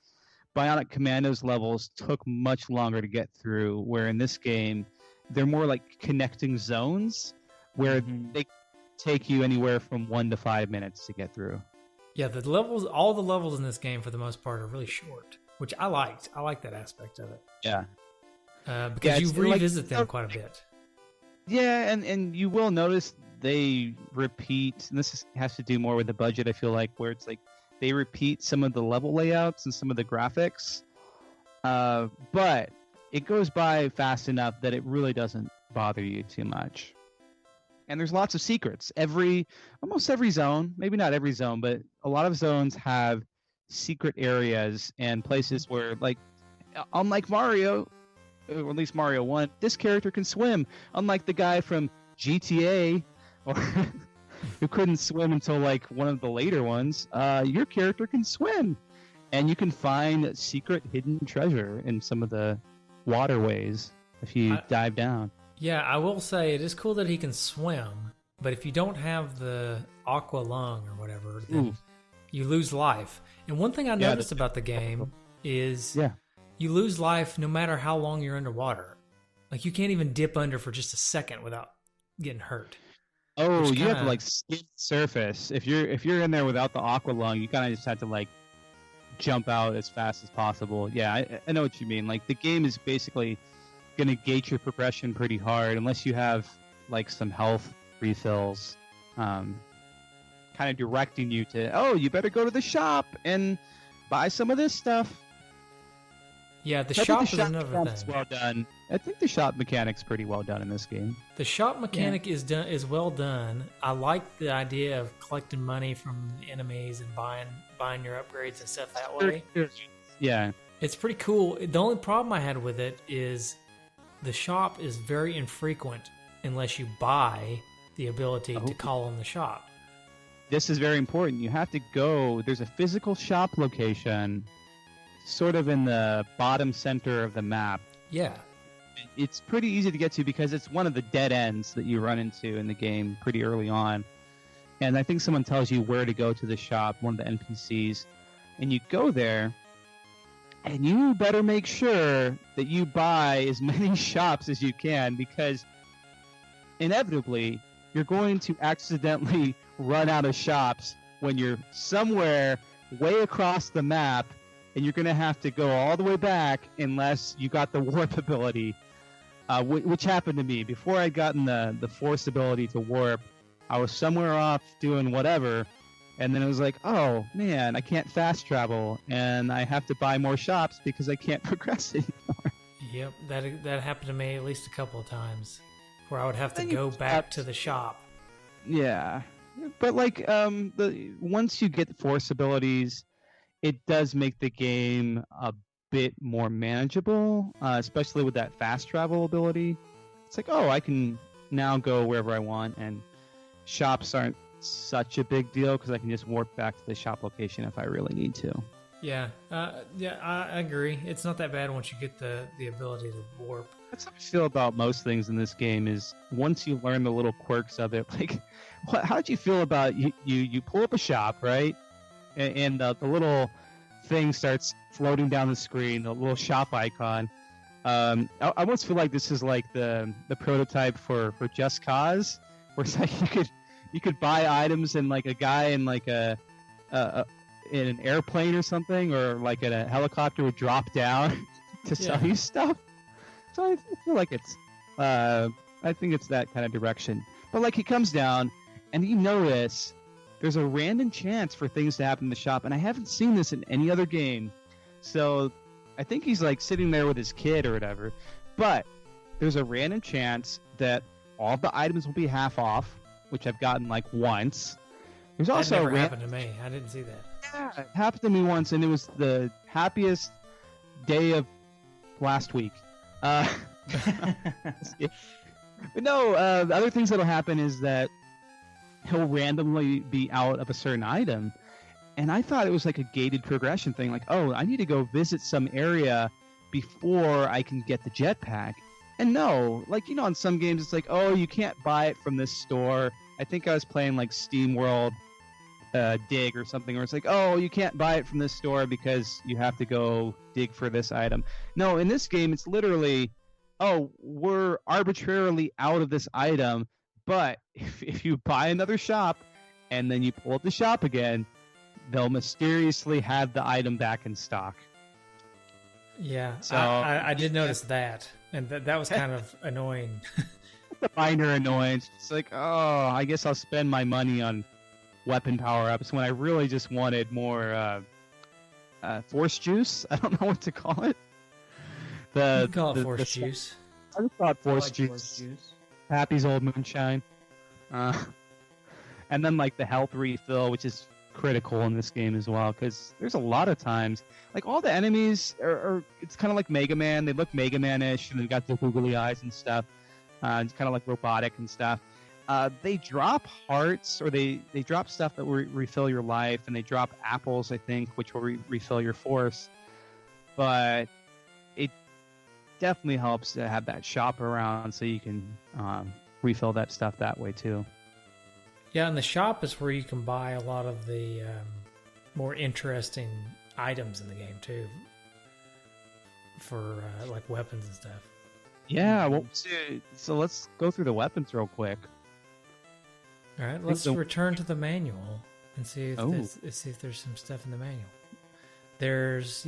Bionic Commando's levels took much longer to get through, where in this game, they're more like connecting zones, where they take you anywhere from 1 to 5 minutes to get through. Yeah, all the levels in this game, for the most part, are really short, which I liked. I like that aspect of it. Yeah. Because you revisit them quite a bit. Yeah, and you will notice they repeat, and this has to do more with the budget, I feel like, where it's like they repeat some of the level layouts and some of the graphics, but it goes by fast enough that it really doesn't bother you too much. And there's lots of secrets. Almost every zone, maybe not every zone, but a lot of zones have secret areas and places where, like, unlike Mario, or at least Mario 1, this character can swim. Unlike the guy from GTA, or who couldn't swim until like one of the later ones, your character can swim. And you can find secret hidden treasure in some of the waterways if you dive down. Yeah, I will say it is cool that he can swim, but if you don't have the aqua lung or whatever, then you lose life. And one thing I noticed about the game is you lose life no matter how long you're underwater. Like, you can't even dip under for just a second without getting hurt. Oh, you have to like skim the surface. If you're in there without the aqua lung, you kind of just have to like jump out as fast as possible. Yeah, I know what you mean. Like, the game is basically going to gauge your progression pretty hard unless you have like some health refills, kind of directing you to, you better go to the shop and buy some of this stuff. Yeah, the shop is another thing. Well done. I think the shop mechanic's pretty well done in this game. The shop mechanic is well done. I like the idea of collecting money from enemies and buying your upgrades and stuff that way. Yeah. It's pretty cool. The only problem I had with it is the shop is very infrequent unless you buy the ability to call on the shop. This is very important. You have to go. There's a physical shop location sort of in the bottom center of the map. Yeah. It's pretty easy to get to because it's one of the dead ends that you run into in the game pretty early on. And I think someone tells you where to go to the shop, one of the NPCs. And you go there, and you better make sure that you buy as many shops as you can, because inevitably you're going to accidentally run out of shops when you're somewhere way across the map, and you're going to have to go all the way back unless you got the warp ability, which happened to me. Before I'd gotten the force ability to warp, I was somewhere off doing whatever, and then it was like, oh man, I can't fast travel, and I have to buy more shops because I can't progress anymore. Yep, that happened to me at least a couple of times, where I would have to go back to the shop. Yeah, but like once you get the force abilities, it does make the game a bit more manageable, especially with that fast travel ability. It's like, oh, I can now go wherever I want, and shops aren't such a big deal because I can just warp back to the shop location if I really need to. Yeah, I agree. It's not that bad once you get the ability to warp. That's how I feel about most things in this game. Is once you learn the little quirks of it, like, how did you feel about you pull up a shop, right, and the little thing starts floating down the screen, the little shop icon. I almost feel like this is like the prototype for Just Cause, where it's like you could buy items and like a guy in like a in an airplane or something, or like in a helicopter would drop down to sell you stuff. So I feel like it's I think it's that kind of direction. But like he comes down and you notice there's a random chance for things to happen in the shop, and I haven't seen this in any other game. So I think he's like sitting there with his kid or whatever. But there's a random chance that all the items will be half off, which I've gotten like once. There's also that never happened to me. I didn't see that. Yeah, it happened to me once, and it was the happiest day of last week. But no, the other things that'll happen is that he'll randomly be out of a certain item, and I thought it was like a gated progression thing, like, oh, I need to go visit some area before I can get the jetpack. And no, like, you know, in some games it's like, oh, you can't buy it from this store. I think I was playing like Steam World Dig or something, where it's like, oh, you can't buy it from this store because you have to go dig for this item. No, in this game it's literally, oh, we're arbitrarily out of this item, but if you buy another shop and then you pull up the shop again, they'll mysteriously have the item back in stock. Yeah, so I did notice that, and that was kind of annoying. The minor annoyance. It's like, oh, I guess I'll spend my money on weapon power-ups when I really just wanted more force juice. I don't know what to call it. You call it force juice. I just thought force juice. Happy's old moonshine. And then like the health refill, which is critical in this game as well, because there's a lot of times, like all the enemies are it's kind of like Mega Man. They look Mega Man-ish, and they've got the googly eyes and stuff. It's kind of like robotic and stuff. They drop hearts, or they drop stuff that will refill your life, and they drop apples, I think, which will refill your force. But it definitely helps to have that shop around so you can refill that stuff that way too. Yeah, and the shop is where you can buy a lot of the more interesting items in the game too, for like weapons and stuff. Yeah, well, so let's go through the weapons real quick. All right, let's return to the manual and see if there's some stuff in the manual. There is.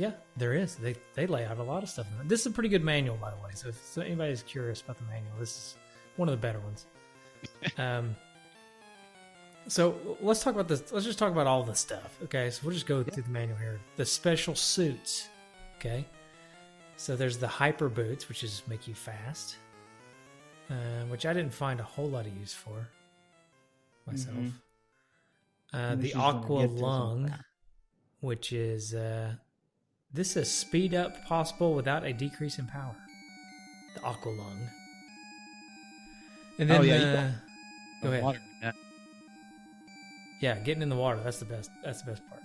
They lay out a lot of stuff in it. This is a pretty good manual, by the way. So if anybody's curious about the manual, this is one of the better ones. So let's talk about this. Let's just talk about all the stuff. Okay, so we'll just go through the manual here. The special suits. Okay, so there's the hyper boots, which is make you fast, which I didn't find a whole lot of use for myself. The aqua lung, which is this is speed up possible without a decrease in power. The aqua lung, and then go ahead. Water. Yeah, getting in the water, that's the best part.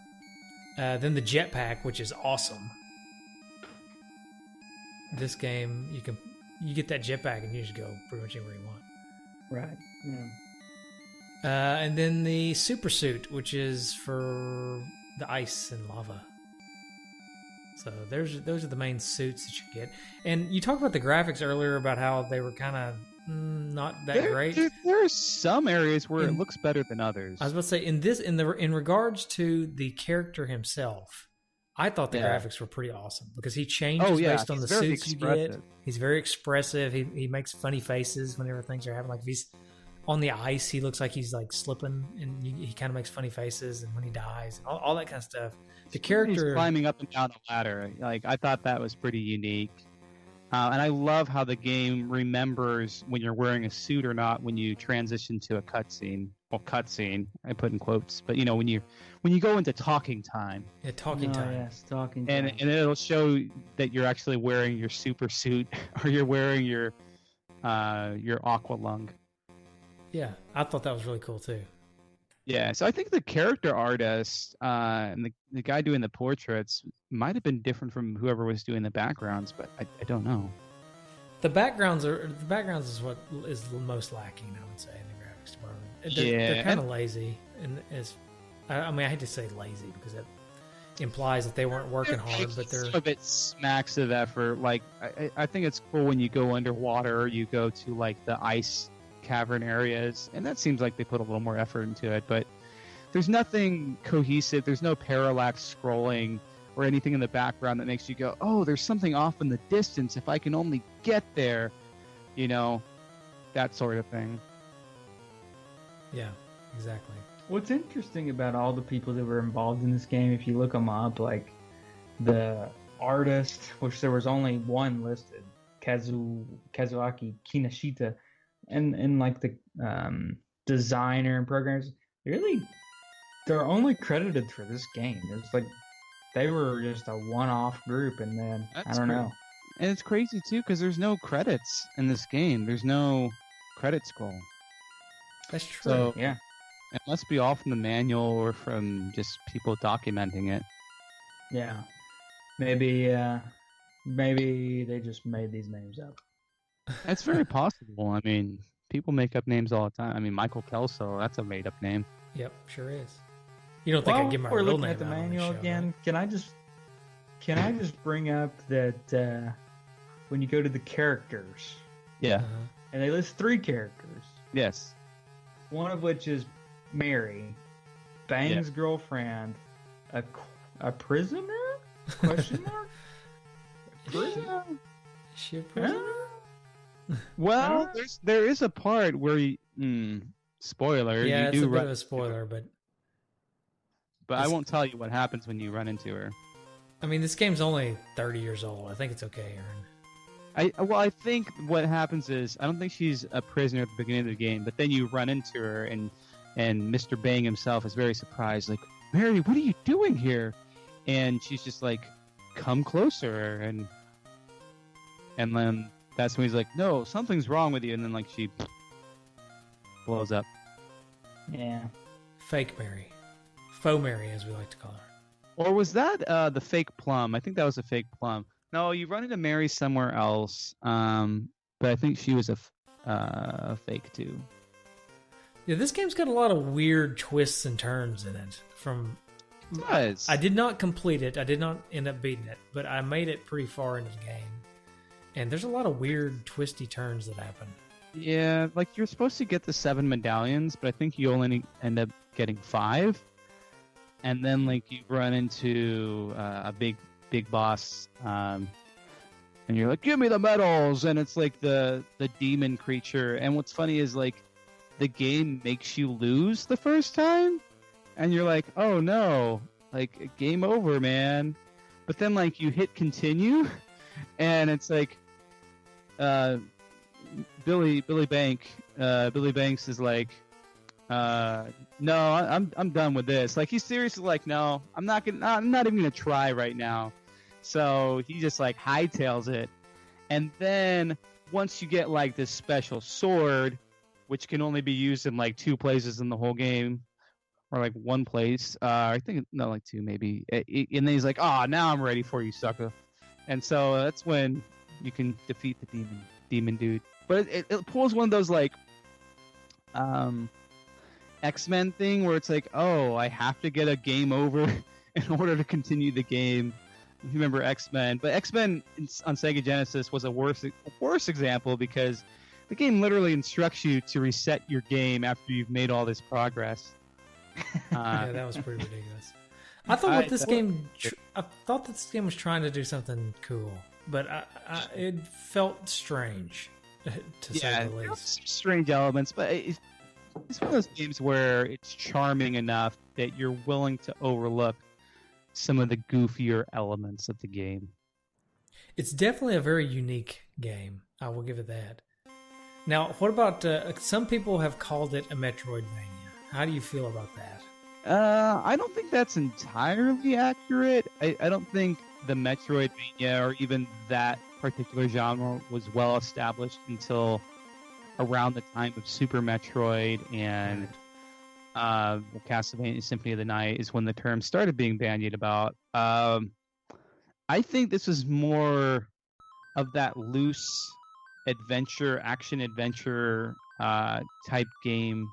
Then the jetpack, which is awesome. This game, you get that jetpack and you just go pretty much anywhere you want. Right. Yeah. And then the super suit, which is for the ice and lava. So those are the main suits that you get. And you talked about the graphics earlier, about how they were kind of not that great. There are some areas where it looks better than others. I was about to say, in regards to the character himself, I thought the graphics were pretty awesome, because he changes based on the suits you get. He's very expressive. He makes funny faces whenever things are happening. Like if he's on the ice, he looks like he's like slipping, and he kind of makes funny faces. And when he dies, and all that kind of stuff. The character he's climbing up and down the ladder. Like I thought that was pretty unique. And I love how the game remembers when you're wearing a suit or not when you transition to a cutscene. cutscene. I put in quotes, but when you go into talking time, talking time. Yes, talking time. and it'll show that you're actually wearing your super suit or you're wearing your aqua lung. Yeah, I thought that was really cool too. Yeah, so I think the character artist and the guy doing the portraits might have been different from whoever was doing the backgrounds, but I don't know. The backgrounds is what is the most lacking, I would say, in the graphics department. They're kind of lazy, and I hate to say lazy because it implies that they weren't working hard, but they're some of it smacks of effort. Like I think it's cool when you go underwater, or you go to like the ice cavern areas, and that seems like they put a little more effort into it, but there's nothing cohesive. There's no parallax scrolling or anything in the background that makes you go, oh, there's something off in the distance. If I can only get there, that sort of thing. Yeah, exactly. What's interesting about all the people that were involved in this game, if you look them up, like the artist, which there was only one listed, Kazuaki Kinashita, and like the designer and programmers, they're only credited for this game. It's like they were just a one-off group, and then I don't know. And it's crazy too because there's no credits in this game. There's no credit scroll. That's true. So Yeah, it must be all from the manual or from just people documenting it. yeah. Maybe they just made these names up. It's very possible. I mean, people make up names all the time. I mean, Michael Kelso, that's a made-up name. Yep, sure is. You don't think I'd give my we're real looking name at the out on this manual show, again. right? Can I just bring up that when you go to the characters, Yeah. Uh-huh. and they list 3 characters, Yes. one of which is Mary, Bang's girlfriend, a prisoner? Question mark? Prisoner? Is she a prisoner? Well, there is a part where spoiler. Yeah, you it's do a bit run of a spoiler, but I won't tell you what happens when you run into her. I mean, this game's only 30 years old. I think it's okay, Aaron. I think what happens is I don't think she's a prisoner at the beginning of the game, but then you run into her and Mr. Bang himself is very surprised, like, Mary, what are you doing here? And she's just like, come closer, and then that's when he's like, no, something's wrong with you, and then like she blows up. Yeah. Fake Mary. Faux Mary, as we like to call her. Or was that the fake plum? I think that was a fake plum. No, you run into Mary somewhere else, but I think she was a fake too. Yeah, this game's got a lot of weird twists and turns in it. It does. I did not complete it. I did not end up beating it, but I made it pretty far into the game. And there's a lot of weird, twisty turns that happen. Yeah, like you're supposed to get the 7 medallions, but I think you only end up getting 5. And then like you run into a big boss, and you're like, give me the medals, and it's like the demon creature. And what's funny is like the game makes you lose the first time, and you're like, oh no, like game over, man. But then like you hit continue, and it's like Billy Banks is like, no, I'm done with this. Like he's seriously like, no, I'm not even gonna try right now. So he just like hightails it, and then once you get like this special sword, which can only be used in like 2 places in the whole game, or like 1 place, I think no, like 2 maybe. And then he's like, oh, now I'm ready for you, sucker. And so that's when you can defeat the demon dude. But it pulls one of those like X-Men thing where it's like, oh, I have to get a game over in order to continue the game. If you remember X-Men, but X-Men on Sega Genesis was a worse example because the game literally instructs you to reset your game after you've made all this progress. Yeah, that was pretty ridiculous. I thought this game was trying to do something cool, but it felt strange, to say the least. Some strange elements, but it's one of those games where it's charming enough that you're willing to overlook some of the goofier elements of the game. It's definitely a very unique game. I will give it that. Now, what about some people have called it a Metroidvania? How do you feel about that? I don't think that's entirely accurate. I don't think the Metroidvania or even that particular genre was well established until around the time of Super Metroid and Castlevania Symphony of the Night is when the term started being bandied about. I think this was more of that loose action adventure type game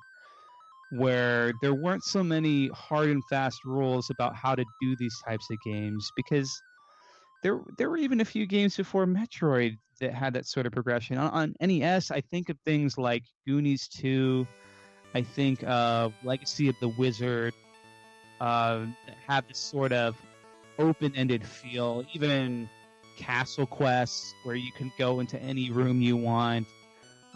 where there weren't so many hard and fast rules about how to do these types of games, because there were even a few games before Metroid that had that sort of progression. On NES, I think of things like Goonies 2, I think of Legacy of the Wizard, that have this sort of open-ended feel, even Castle Quest, where you can go into any room you want,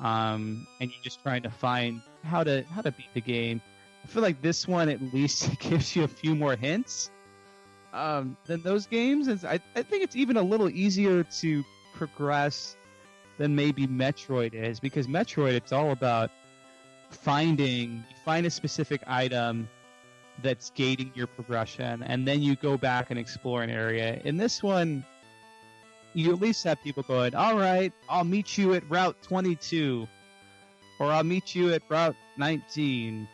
and you're just trying to find how to beat the game. I feel like this one at least gives you a few more hints than those games. I think it's even a little easier to progress than maybe Metroid is, because Metroid, it's all about you find a specific item that's gating your progression, and then you go back and explore an area. In this one, you at least have people going, all right, I'll meet you at Route 22, or I'll meet you at Route 19.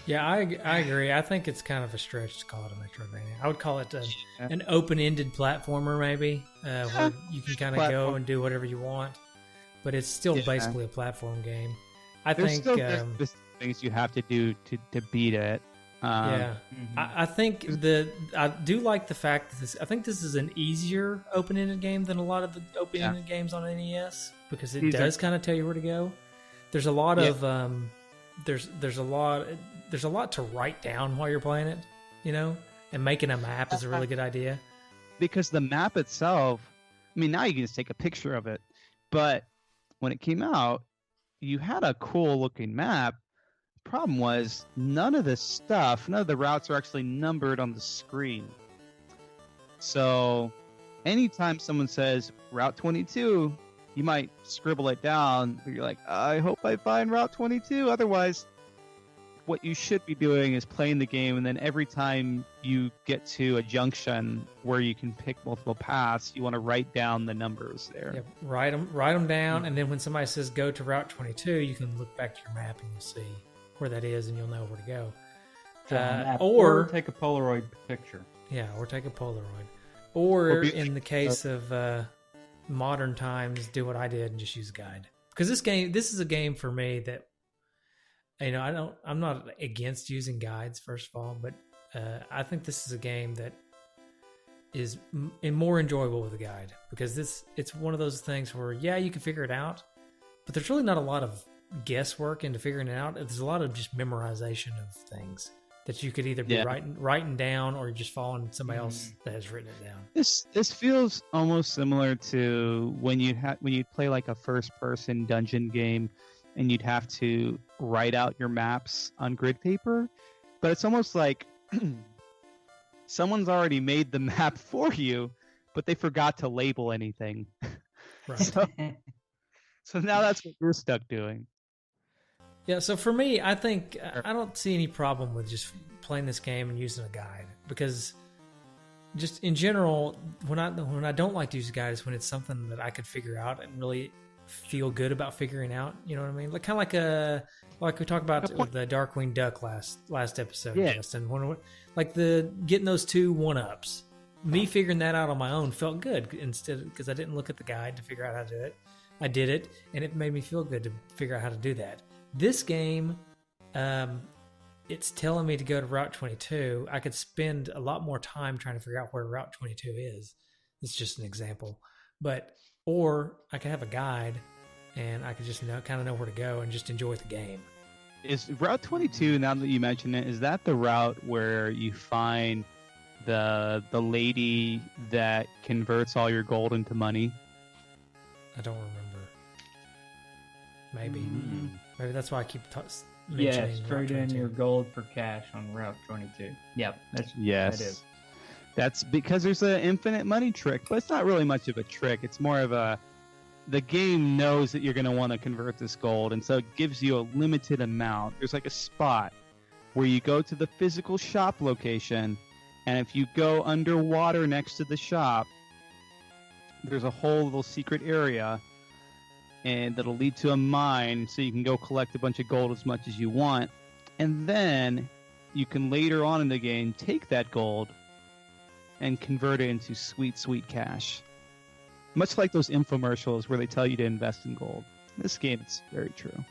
Yeah, I agree. I think it's kind of a stretch to call it a Metroidvania. I would call it an open-ended platformer, maybe, where you can kind of go and do whatever you want. But it's still basically a platform game. There's still things you have to do to beat it. I think I do like the fact that I think this is an easier open-ended game than a lot of the open-ended games on NES, because it does kind of tell you where to go. There's a lot of there's a lot to write down while you're playing it, and making a map is a really good idea. Because the map itself, I mean, now you can just take a picture of it, but when it came out, you had a cool looking map. Problem was, none of the routes are actually numbered on the screen. So anytime someone says Route 22, you might scribble it down, but you're like, I hope I find Route 22. Otherwise, what you should be doing is playing the game, and then every time you get to a junction where you can pick multiple paths, you want to write down the numbers there. Yeah, write them down, and then when somebody says go to Route 22, you can look back to your map and you'll see where that is, and you'll know where to go. Or take a Polaroid picture. Yeah, or take a Polaroid. Or in the case of modern times, do what I did and just use a guide. Because this is a game for me that, I'm not against using guides, first of all, but I think this is a game that is more enjoyable with a guide, because it's one of those things where, you can figure it out, but there's really not a lot of guesswork into figuring it out. There's a lot of just memorization of things that you could either be writing down, or just following somebody else that has written it down. This feels almost similar to when you play like a first person dungeon game, and you'd have to write out your maps on grid paper, but it's almost like someone's already made the map for you, but they forgot to label anything. Right. So now that's what you're stuck doing. Yeah, so for me, I think I don't see any problem with just playing this game and using a guide, because just in general, when I don't like to use a guide is when it's something that I could figure out and really feel good about figuring out. You know what I mean? Like kind of like we talked about with the Darkwing Duck last episode, Justin. Like getting those 2 1-ups. Me figuring that out on my own felt good, because I didn't look at the guide to figure out how to do it. I did it, and it made me feel good to figure out how to do that. This game, it's telling me to go to Route 22. I could spend a lot more time trying to figure out where Route 22 is. It's just an example. Or I could have a guide, and I could just kind of know where to go and just enjoy the game. Is Route 22, now that you mention it, is that the route where you find the lady that converts all your gold into money? I don't remember. Maybe. Maybe that's why I keep mentioning. Yeah, trade in your gold for cash on Route 22. Yep, that is. That's because there's an infinite money trick, but it's not really much of a trick. It's more of the game knows that you're going to want to convert this gold, and so it gives you a limited amount. There's like a spot where you go to the physical shop location, and if you go underwater next to the shop, there's a whole little secret area, and that'll lead to a mine, so you can go collect a bunch of gold as much as you want, and then you can later on in the game take that gold and convert it into sweet, sweet cash. Much like those infomercials where they tell you to invest in gold. In this game, it's very true.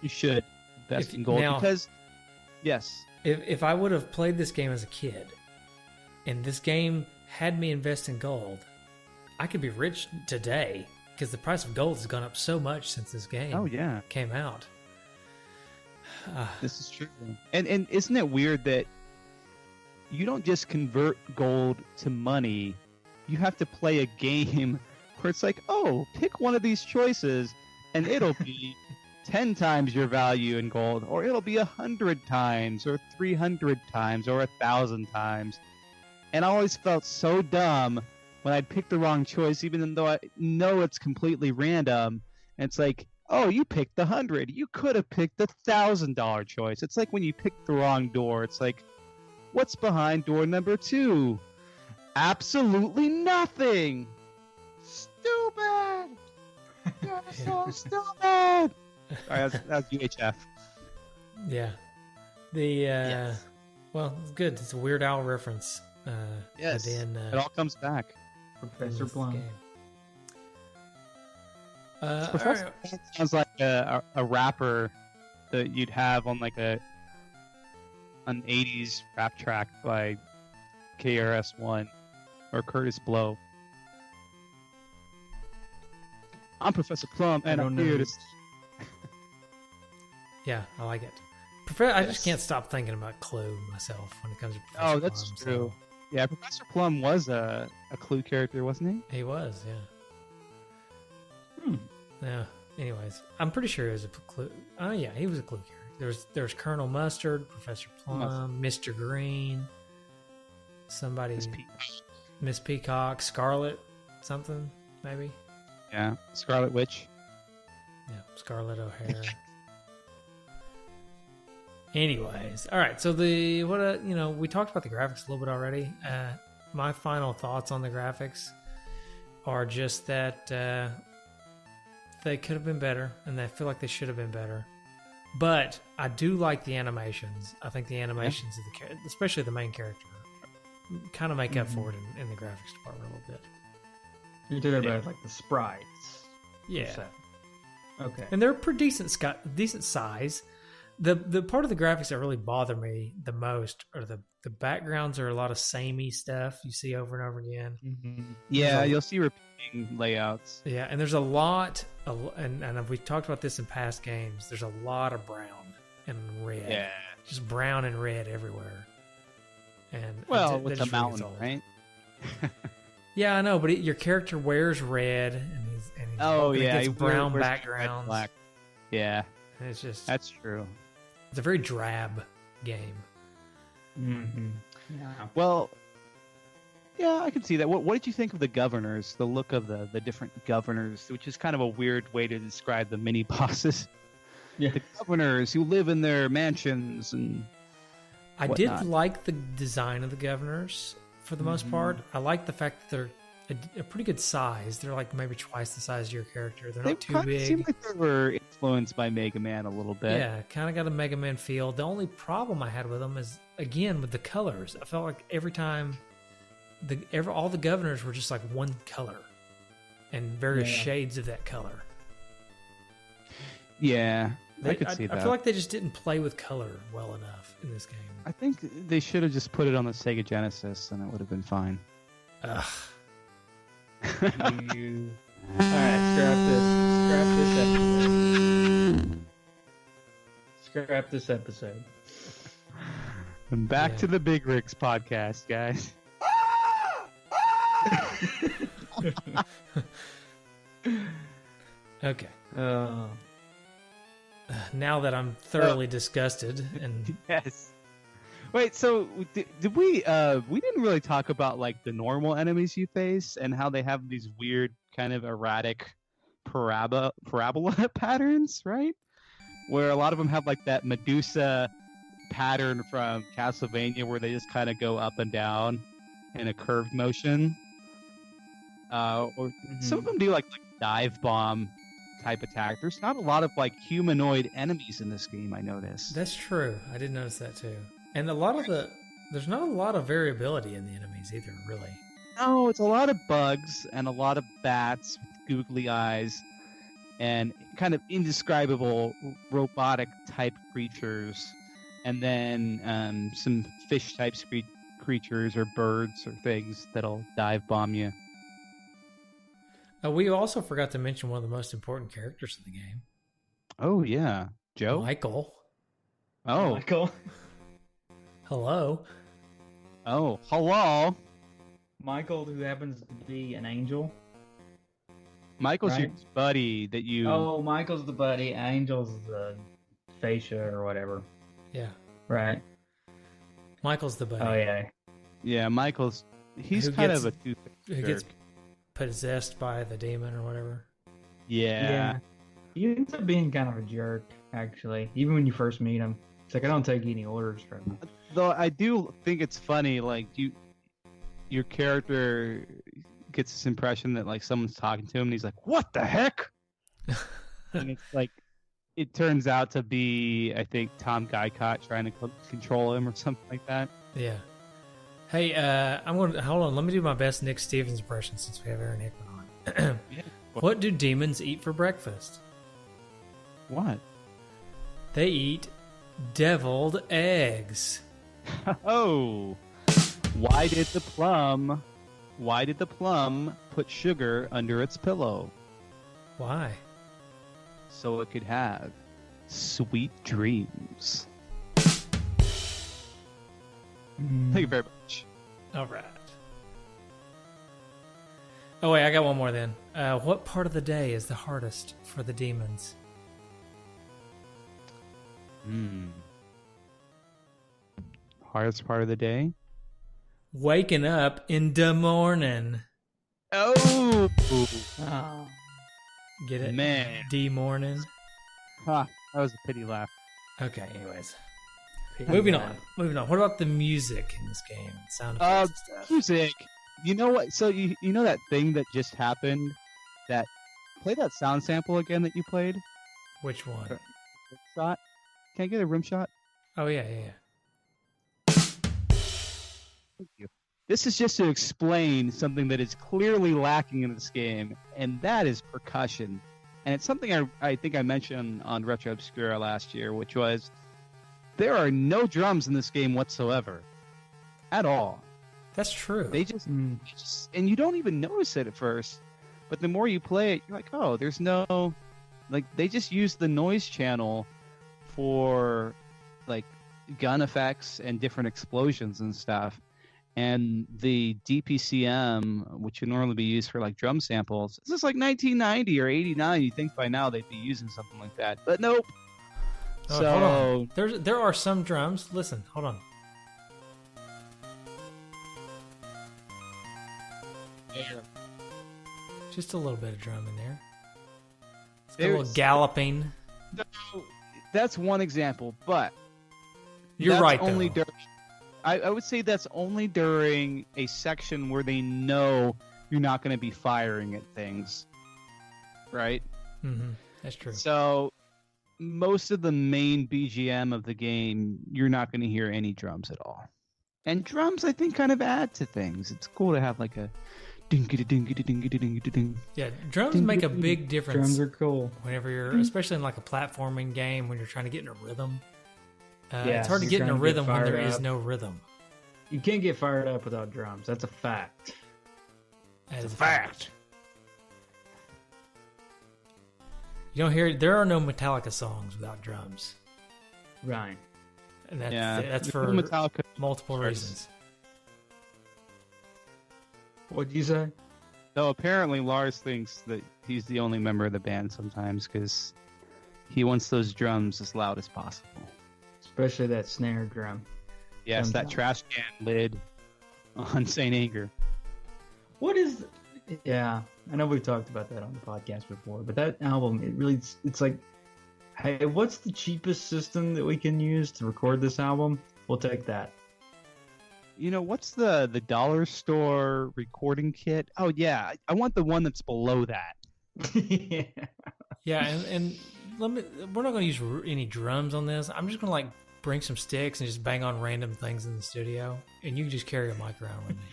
You should invest in gold because, yes. If I would have played this game as a kid, and this game had me invest in gold, I could be rich today because the price of gold has gone up so much since this game came out. This is true. And isn't it weird that you don't just convert gold to money? You have to play a game where it's like, oh, pick one of these choices, and it'll be 10 times your value in gold, or it'll be 100 times, or 300 times, or 1,000 times. And I always felt so dumb when I'd pick the wrong choice, even though I know it's completely random. And it's like, oh, you picked the 100. You could have picked the $1,000 choice. It's like when you pick the wrong door. It's like, what's behind door number 2? Absolutely nothing. Stupid. You're so stupid. All right, that's UHF. Yeah. Well, it's good. It's a Weird Al reference. Yes. It all comes back. Professor Plum. Professor Plum sounds like a rapper that you'd have on like an 80s rap track by KRS-One or Curtis Blow. I'm Professor Plum, and I'm here to... Yeah, I like it. I just can't stop thinking about Clue myself when it comes to Professor Plum. Oh, that's true. So. Yeah, Professor Plum was a Clue character, wasn't he? He was, yeah. Yeah. Anyways, I'm pretty sure he was a Clue. Oh, yeah, he was a Clue character. There's Colonel Mustard, Professor Plum, Mr. Green, somebody, Miss Peacock, Scarlet, something maybe. Yeah, Scarlet Witch. Yeah, Scarlet O'Hara. Anyways, all right. So we talked about the graphics a little bit already. My final thoughts on the graphics are just that they could have been better, and I feel like they should have been better. But I do like the animations. I think the animations of the especially the main character, kind of make up for it in the graphics department a little bit. You're talking about like the sprites. Yeah. Okay. And they're pretty decent size. The part of the graphics that really bother me the most are the backgrounds are a lot of samey stuff you see over and over again. Mm-hmm. Yeah, you'll see repeating layouts. Yeah, and there's a lot, and we've talked about this in past games, there's a lot of brown and red. Yeah. Just brown and red everywhere. And with the mountain, right? Yeah, I know, but your character wears red, and he's he brown wears backgrounds. Black. Yeah, and it's just that's true. It's a very drab game. Mm-hmm. Yeah. Well, yeah, I can see that. What did you think of the governors? The look of the different governors, which is kind of a weird way to describe the mini bosses. Yeah. The governors who live in their mansions and. I did like the design of the governors for the most part. I like the fact that they're a pretty good size. They're like maybe twice the size of your character. They're not too big. Seem like they were influenced by Mega Man a little bit. Yeah, kind of got a Mega Man feel. The only problem I had with them is, again, with the colors. I felt like every time, all the governors were just like one color and various shades of that color. Yeah, I could see that. I feel like they just didn't play with color well enough in this game. I think they should have just put it on the Sega Genesis and it would have been fine. Ugh. Alright, scrap this episode. And back to the Big Rigs podcast, guys. Okay. Now that I'm thoroughly disgusted and yes. Wait, so did we? We didn't really talk about like the normal enemies you face and how they have these weird, kind of erratic parabola patterns, right? Where a lot of them have like that Medusa pattern from Castlevania, where they just kind of go up and down in a curved motion. Or some of them do like dive bomb type attack. There's not a lot of like humanoid enemies in this game, I noticed. That's true. I did notice that too. And there's not a lot of variability in the enemies either, really. No, it's a lot of bugs and a lot of bats with googly eyes and kind of indescribable robotic type creatures, and then some fish type creatures or birds or things that'll dive bomb you. We also forgot to mention one of the most important characters in the game. Oh yeah, Joe. Michael. Oh, Michael. Hello. Oh, hello. Michael, who happens to be an angel. Michael's Right? your buddy that you. Oh, Michael's the buddy. Angel's the fascia or whatever. Yeah. Right. Michael's the buddy. Oh yeah. Yeah, Michael's. He's Who kind gets- of a two-faced Who gets jerk. possessed by the demon or whatever. Yeah. He ends up being kind of a jerk, actually. Even when you first meet him, it's like I don't take any orders from him. Though I do think it's funny, like your character gets this impression that like someone's talking to him, and he's like, "What the heck?" And it's like, it turns out to be, I think, Tom Guycott trying to control him or something like that. Yeah. Hey, I'm going to hold on. Let me do my best Nick Stevens impression since we have Aaron Hickman on. Yeah. What do demons eat for breakfast? What? They eat deviled eggs. Oh, why did the plum put sugar under its pillow? Why? So it could have sweet dreams. Thank you very much. All right. Oh, wait, I got one more then. What part of the day is the hardest for the demons? Hardest part of the day? Waking up in the morning. Oh, Oh. Get it? man. D morning. Huh, that was a pity laugh. Okay, anyways. Moving on. What about the music in this game? Sound effects and stuff. Music. You know what? So you know that thing that just happened? Play that sound sample again that you played? Which one? Rim shot? Can I get a rim shot? Oh, yeah. Thank you. This is just to explain something that is clearly lacking in this game, and that is percussion. And it's something I think I mentioned on Retro Obscura last year, which was there are no drums in this game whatsoever. At all. That's true. They just, and you don't even notice it at first. But the more you play it, you're like, oh, there's no, like, they just use the noise channel for, like, gun effects and different explosions and stuff. And the DPCM, which would normally be used for, like, drum samples, this is like 1990 or 89. You'd think by now they'd be using something like that. But nope. Oh, So, hold on. There are some drums. Listen, hold on. Just a little bit of drum in there. It's got a little There's- galloping. that's one example, but You're that's right, only though. I would say that's only during a section where they know you're not going to be firing at things, right? Mm-hmm. That's true. So most of the main BGM of the game, you're not going to hear any drums at all. And drums, I think, kind of add to things. It's cool to have like a ding-a-ding-a-ding-a-ding-a-ding. Yeah, drums make a big difference Drums are cool. whenever you're, especially in like a platforming game when you're trying to get in a rhythm. Yeah, it's hard to you're get in a trying to get rhythm when fired there is up. no rhythm. You can't get fired up without drums. That's a fact. That is a fact. You don't hear. There are no Metallica songs without drums, Right. and that's Yeah, for Metallica. multiple Sure. reasons. What'd you say? Though apparently Lars thinks that he's the only member of the band sometimes because he wants those drums as loud as possible. Especially that snare drum. Yes, that Sometimes. trash can lid on Saint Anger. What is? Yeah, I know we've talked about that on the podcast before, but that album, it's like, hey, what's the cheapest system that we can use to record this album? We'll take that. What's the dollar store recording kit? Oh yeah, I want the one that's below that. Yeah. Yeah, and we're not going to use any drums on this. I'm just going to like bring some sticks and just bang on random things in the studio, and you can just carry a mic around with me.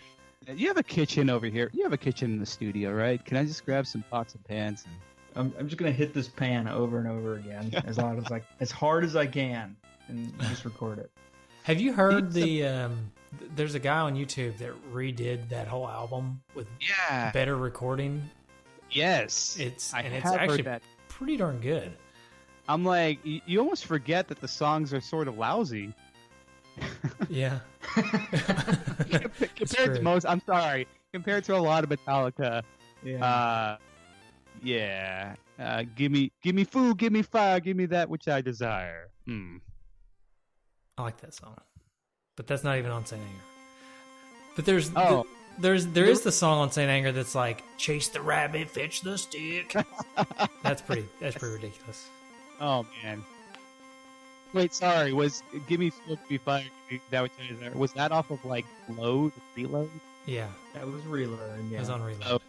You have a kitchen over here. You have a kitchen in the studio, right? Can I just grab some pots and pans? I'm just gonna hit this pan over and over again as hard as I can, and just record it. Have you heard there's a guy on YouTube that redid that whole album with better recording. Yes, It's have actually heard that. pretty darn good. I'm like, you almost forget that the songs are sort of lousy. Yeah. compared to most, I'm sorry, compared to a lot of Metallica. Yeah. Give me food, give me fire, give me that which I desire. I like that song, but that's not even on Saint Anger. But there's is the song on Saint Anger that's like chase the rabbit, fetch the stick. That's pretty ridiculous. Oh man. Wait, sorry. Was give me food, give me fire, give me that which I desire? Was that off of like Reload? Yeah, That was Reload. Yeah. it was on Reload.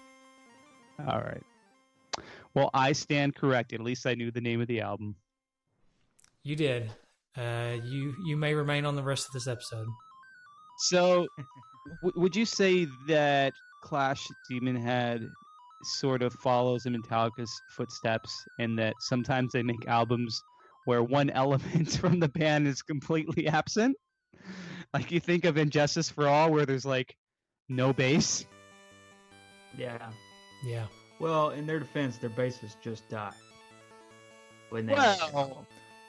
Oh. All right. Well, I stand corrected. At least I knew the name of the album. You did. You may remain on the rest of this episode. So, would you say that Clash Demonhead sort of follows in Metallica's footsteps, in that sometimes they make albums where one element from the band is completely absent? Like you think of Injustice for All, where there's like no bass. Yeah. Yeah. Well, in their defense, their bassist just died. When they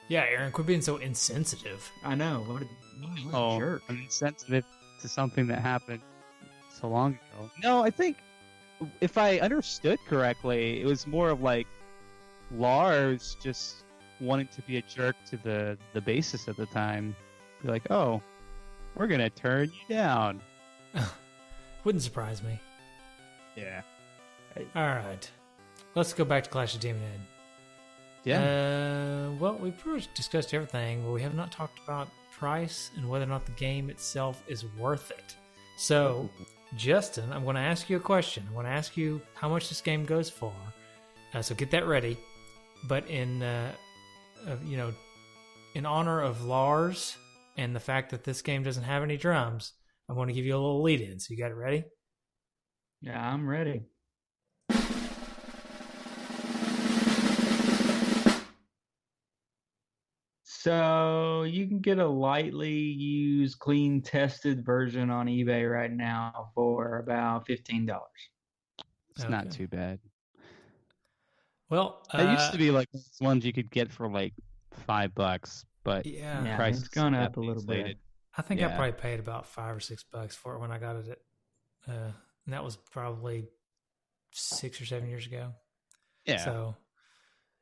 Yeah, Aaron, quit being so insensitive. I know. What a jerk. I'm insensitive to something that happened so long ago. No, I think if I understood correctly, it was more of like Lars just wanting to be a jerk to the bassist at the time. Be like, oh, we're gonna turn you down. Wouldn't surprise me. Yeah. All right, let's go back to Clash of Demonhead. Yeah. Well, we've pretty much discussed everything, but we have not talked about price and whether or not the game itself is worth it. So, Justin, I'm going to ask you a question. I'm going to ask you how much this game goes for. So get that ready. But in honor of Lars and the fact that this game doesn't have any drums, I'm going to give you a little lead-in. So you got it ready? Yeah, I'm ready. So you can get a lightly used, clean, tested version on eBay right now for about $15. It's not too bad. Well, it used to be like ones you could get for like $5, but yeah, price it's gone up a little bit. I think I probably paid about $5 or $6 for it when I got it. And that was probably 6 or 7 years ago. Yeah. So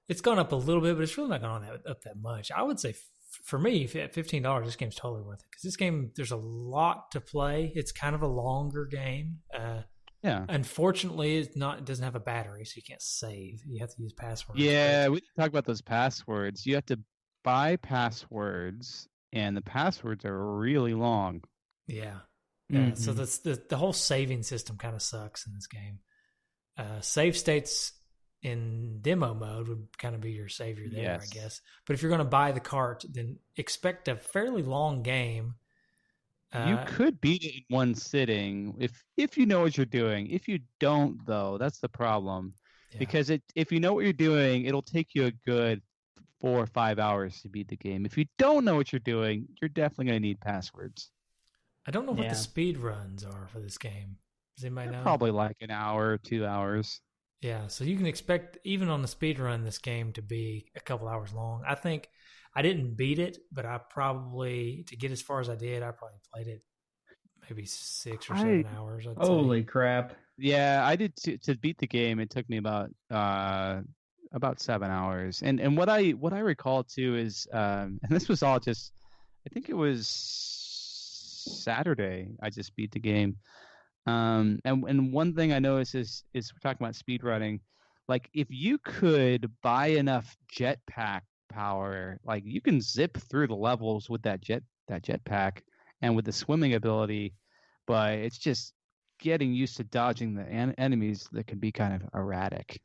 it's gone up a little bit, but it's really not gone up that much. I would say for me, at $15, this game's totally worth it because this game, there's a lot to play. It's kind of a longer game. Yeah. Unfortunately, it doesn't have a battery, so you can't save. You have to use passwords. Yeah, we didn't talk about those passwords. You have to buy passwords, and the passwords are really long. Yeah. Yeah. So the whole saving system kind of sucks in this game. Save states in demo mode would kind of be your savior there, Yes. I guess. But if you're going to buy the cart, then expect a fairly long game. You could beat it in one sitting if you know what you're doing. If you don't, though, that's the problem. Yeah. Because if you know what you're doing, it'll take you a good 4 or 5 hours to beat the game. If you don't know what you're doing, you're definitely going to need passwords. I don't know what the speed runs are for this game. Does anybody know? Probably like an hour, 2 hours. Yeah, so you can expect, even on the speed run, this game to be a couple hours long. I think I didn't beat it, but to get as far as I did, I probably played it maybe 6 or 7 hours. Holy crap. Yeah, I did to beat the game. It took me about 7 hours. And what I recall too is, and this was all just, I think it was Saturday. I just beat the game. And one thing I noticed is we're talking about speed running. Like if you could buy enough jetpack power, like you can zip through the levels with that jetpack and with the swimming ability, but it's just getting used to dodging the enemies that can be kind of erratic.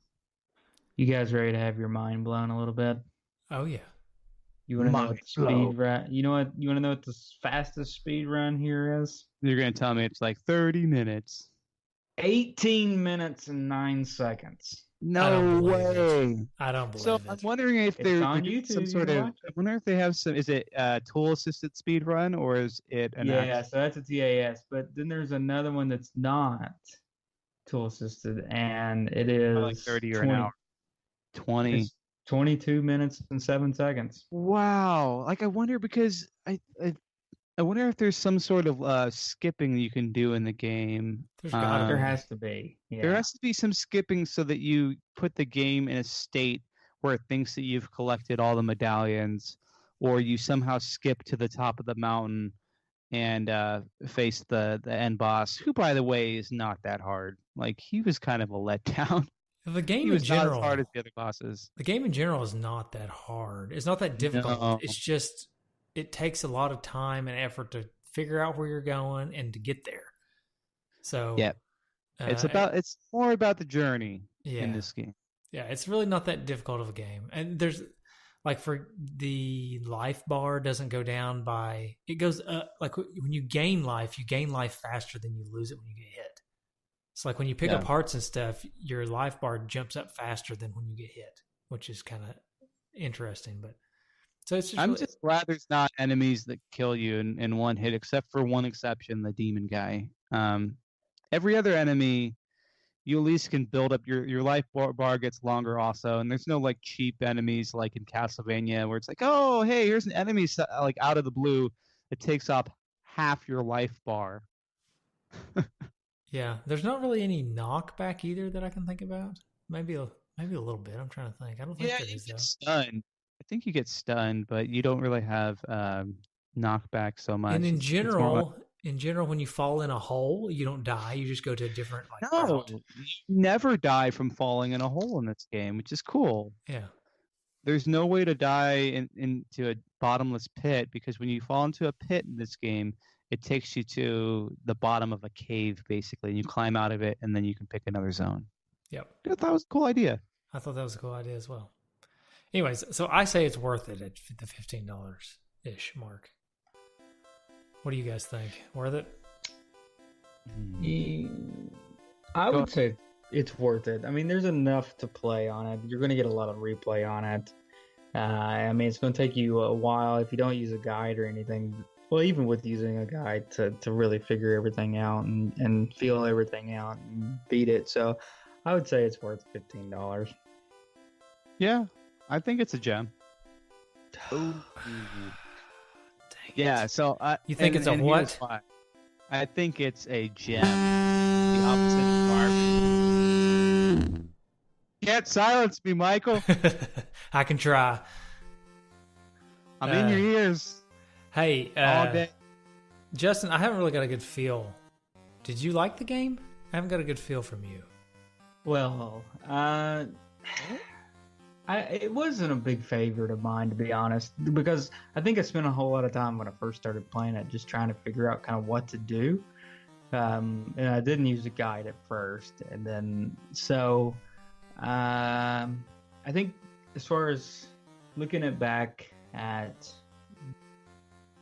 You guys ready to have your mind blown a little bit? Oh yeah. You want to know Mind what the blown. speed run? You know what? You want to know what the fastest speed run here is? You're gonna tell me it's like 30 minutes. 18 minutes and 9 seconds. No way. I don't believe So it. I'm wondering if It's they're on doing YouTube, some you sort can of. watch I it. wonder if they have some. Is it tool assisted speed run or is it an Yeah, actual? so that's a TAS. But then there's another one that's not tool assisted, and it is Like 30 or an hour? 20. It's 22 minutes and 7 seconds. Wow. Like I wonder because I wonder if there's some sort of skipping you can do in the game. There's gotta There be. has to be. Yeah. There has to be some skipping so that you put the game in a state where it thinks that you've collected all the medallions, or you somehow skip to the top of the mountain and face the end boss, who, by the way, is not that hard. Like he was kind of a letdown. The game He in was not general, as hard as the other bosses. the game in general is not that hard. It's not that difficult. No. It's just it takes a lot of time and effort to figure out where you're going and to get there. So Yeah. It's more about the journey in this game. Yeah, it's really not that difficult of a game. And there's like for the life bar doesn't go down by it goes up like when you gain life faster than you lose it when you get hit. It's like when you pick up hearts and stuff, your life bar jumps up faster than when you get hit, which is kind of interesting. But so it's just I'm just glad there's not enemies that kill you in one hit, except for one exception, the demon guy. Every other enemy, you at least can build up your life bar gets longer also, and there's no like cheap enemies like in Castlevania where it's like, oh hey, here's an enemy like out of the blue that takes up half your life bar. Yeah, there's not really any knockback either that I can think about. Maybe a little bit. I'm trying to think. I don't think there is though. Stunned. I think you get stunned, but you don't really have knockback so much. And in It's general, more when you fall in a hole, you don't die. You just go to a different route. you never die from falling in a hole in this game, which is cool. Yeah. There's no way to die into a bottomless pit because when you fall into a pit in this game, it takes you to the bottom of a cave, basically, and you climb out of it, and then you can pick another zone. Yep. I thought it was a cool idea. I thought that was a cool idea as well. Anyways, so I say it's worth it at the $15-ish mark. What do you guys think? Worth it? I would say it's worth it. I mean, there's enough to play on it. You're going to get a lot of replay on it. I mean, it's going to take you a while if you don't use a guide or anything. Well, even with using a guide to really figure everything out and feel everything out and beat it. So I would say it's worth $15. Yeah, I think it's a gem. Yeah, so you think it's a what? I think it's a gem. The opposite of garbage. Can't silence me, Michael. I can try. I'm in your ears. Hey, all day. Justin, I haven't really got a good feel. Did you like the game? I haven't got a good feel from you. Well, it wasn't a big favorite of mine, to be honest, because I think I spent a whole lot of time when I first started playing it just trying to figure out kind of what to do. And I didn't use a guide at first. And then, so I think as far as looking it back at,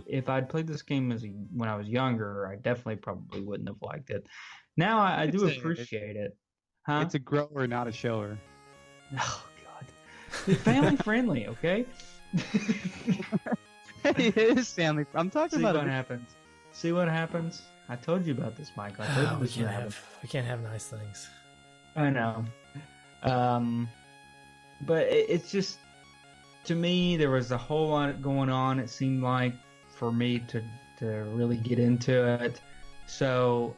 if I'd played this game when I was younger, I definitely probably wouldn't have liked it. Now I do appreciate it. Huh? It's a grower, not a shower. Oh, God. It's family friendly, okay? It is family. I'm talking about what happens. See what happens? I told you about this, Mike. I told you we this would happen. can't have nice things. I know. But it's just, to me, there was a whole lot going on, it seemed like, for me to really get into it. So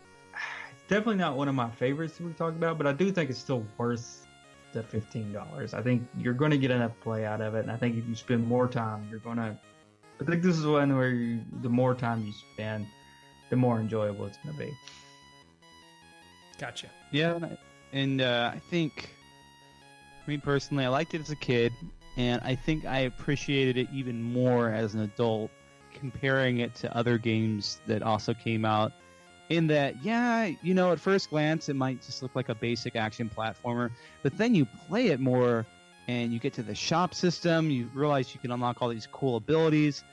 it's definitely not one of my favorites that we talked about, but I do think it's still worth the $15. I think you're going to get enough play out of it, and I think if you spend more time, you're going to... I think this is one where the more time you spend, the more enjoyable it's going to be. Gotcha. Yeah, and I think, me personally, I liked it as a kid, and I think I appreciated it even more as an adult, comparing it to other games that also came out. In that, yeah, at first glance, it might just look like a basic action platformer, but then you play it more, and you get to the shop system, you realize you can unlock all these cool abilities,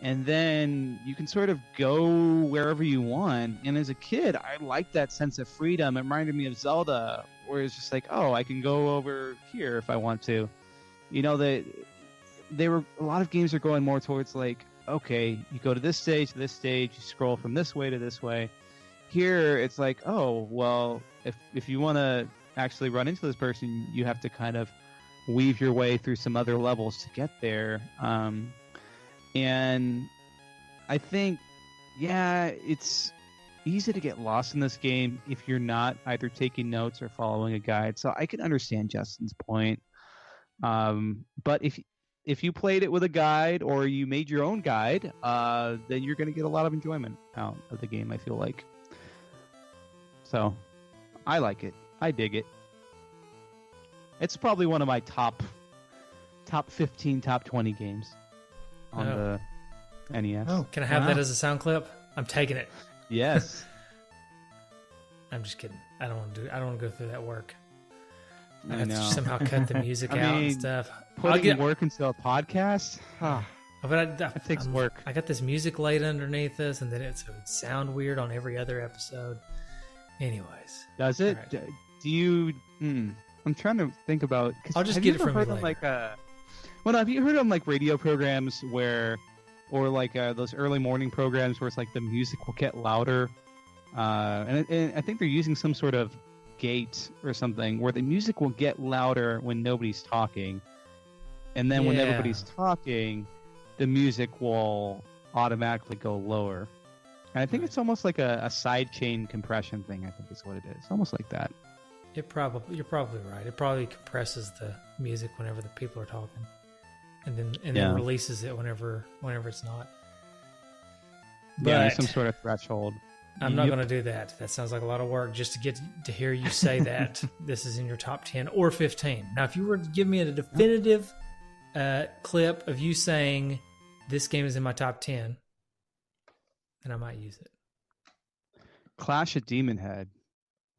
and then you can sort of go wherever you want. And as a kid, I liked that sense of freedom. It reminded me of Zelda, where it's just like, oh, I can go over here if I want to. A lot of games are going more towards like, okay, you go to this stage, you scroll from this way to this way. Here, it's like, oh, well, if you want to actually run into this person, you have to kind of weave your way through some other levels to get there. And I think, yeah, it's easy to get lost in this game if you're not either taking notes or following a guide. So I can understand Justin's point. But if you played it with a guide or you made your own guide, then you're going to get a lot of enjoyment out of the game, I feel like. So I like it. I dig it. It's probably one of my top 15, top 20 games on the NES. Oh, can I have that as a sound clip? I'm taking it. Yes. I'm just kidding. I don't want to go through that work. I I have to know. somehow cut the music out and stuff. Putting work into a podcast? But That takes work. I got this music laid underneath this, and then it would sound weird on every other episode. Anyways. Does it? Right. Do you... I'm trying to think about... I'll just have get you it ever from you heard of, later. have you heard of like radio programs or those early morning programs where it's like the music will get louder? And I think they're using some sort of gate or something where the music will get louder when nobody's talking. And then when everybody's talking, the music will automatically go lower. And I think it's almost like a side chain compression thing, I think is what it is. Almost like that. You're probably right. It probably compresses the music whenever the people are talking, and then releases it whenever it's not. But there's some sort of threshold. I'm not going to do that. That sounds like a lot of work just to get to hear you say that this is in your top 10 or 15. Now, if you were to give me a definitive clip of you saying this game is in my top 10, then I might use it. Clash of Demonhead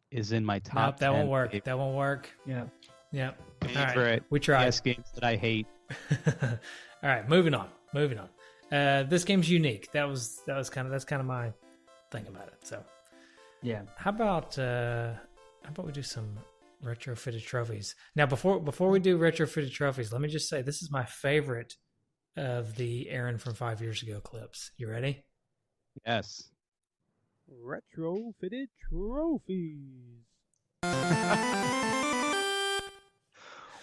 is in my top. Nope, that 10 won't work. favorite. That won't work. Yeah. All right, Favorite we tried. NES games that I hate. All right, moving on. This game's unique. That's kind of my thing about it. So, Yeah. how about we do some retrofitted trophies? Now, before we do retrofitted trophies, let me just say this is my favorite of the Aaron from 5 years ago clips. You ready? Yes. Retrofitted trophies.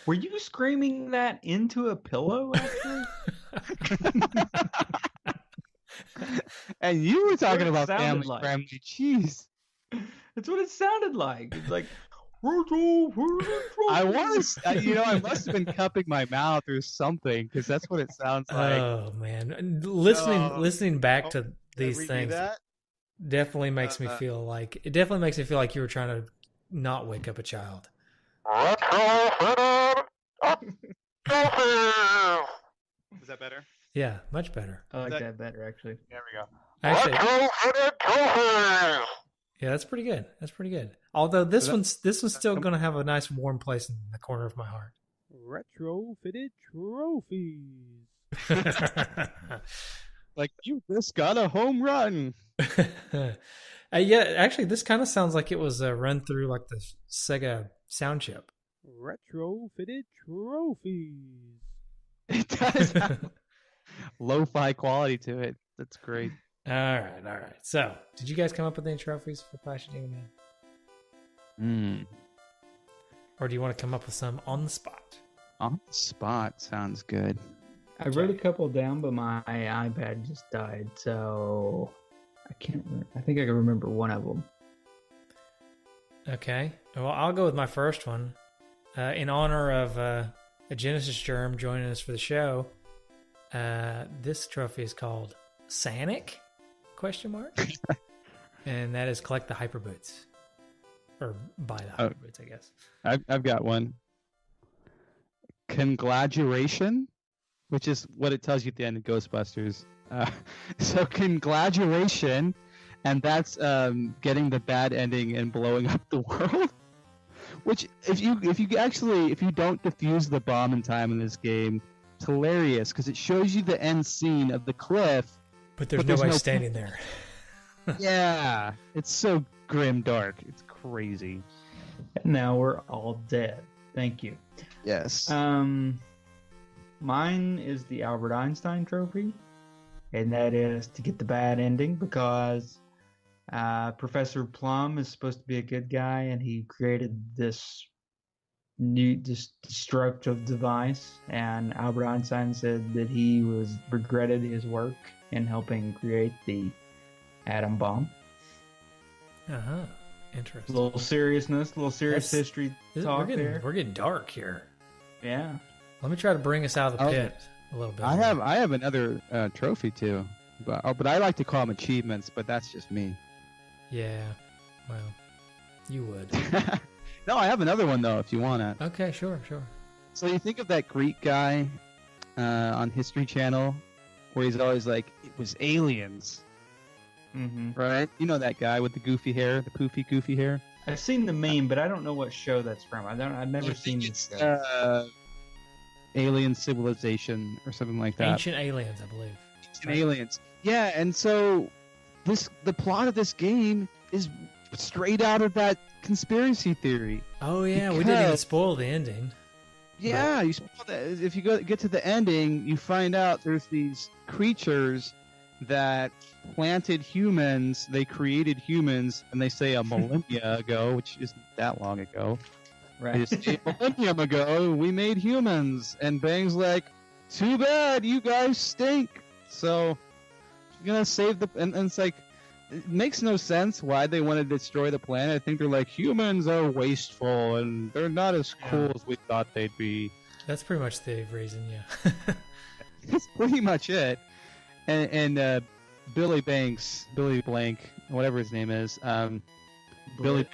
Were you screaming that into a pillow, actually? And you were talking it about sounded family like. friendly. Jeez. That's what it sounded like. It's like, I was, I must have been cupping my mouth or something because that's what it sounds like. Oh man, listening back to these things definitely makes me feel like you were trying to not wake up a child. Is that better? Yeah, much better. I like that better, actually. There we go. Actually, yeah, that's pretty good. Although this one's still going to have a nice warm place in the corner of my heart. Retrofitted trophies. Like, you just got a home run. Yeah, actually, this kind of sounds like it was run through like the Sega sound chip. Retrofitted trophies. It does have lo-fi quality to it. That's great. All right. So, did you guys come up with any trophies for Clash of Demonhead? Or do you want to come up with some on the spot? On the spot sounds good. I wrote a couple down, but my iPad just died, so I can't remember. I think I can remember one of them. Okay. Well, I'll go with my first one. In honor of a Genesis Germ joining us for the show, this trophy is called Sanic? ? And that is collect the hyper boots. Or buy the hyper boots, I guess. I've got one. Congratulation, which is what it tells you at the end of Ghostbusters. So congratulation, and that's getting the bad ending and blowing up the world. Which, if you don't defuse the bomb in time in this game, it's hilarious because it shows you the end scene of the cliff. But there's nobody standing there. Yeah, it's so grim dark. It's crazy. And now we're all dead. Thank you. Yes. Mine is the Albert Einstein trophy, and that is to get the bad ending because Professor Plum is supposed to be a good guy, and he created this destructive device, and Albert Einstein said that he regretted his work in helping create the atom bomb. Interesting. A little serious history talk there. We're getting dark here. Yeah. Let me try to bring us out of the pit a little bit. I have another trophy too, but I like to call them achievements, but that's just me. Yeah. Well, you would. No, I have another one though, if you want to. Okay, sure. So you think of that Greek guy on History Channel, where he's always like, "It was aliens." Mm-hmm. Right? You know that guy with the goofy hair, the poofy, goofy hair? I've seen the meme, but I don't know what show that's from. I've never seen this show. Alien Civilization or something like that. Ancient Aliens, I believe. Ancient Aliens. Yeah, and so the plot of this game is straight out of that conspiracy theory. Oh yeah, we didn't even spoil the ending. Yeah, you spoil that. If you get to the ending, you find out there's these creatures that planted humans. They created humans, and they say a millennia ago, which isn't that long ago. Right. They say, a millennium ago, we made humans, and Bang's like, too bad, you guys stink. So you're gonna save and it's like, it makes no sense why they want to destroy the planet. I think they're like, humans are wasteful and they're not as cool as we thought they'd be. That's pretty much the reason, yeah. That's pretty much it. And Billy Blank, whatever his name is, Billy.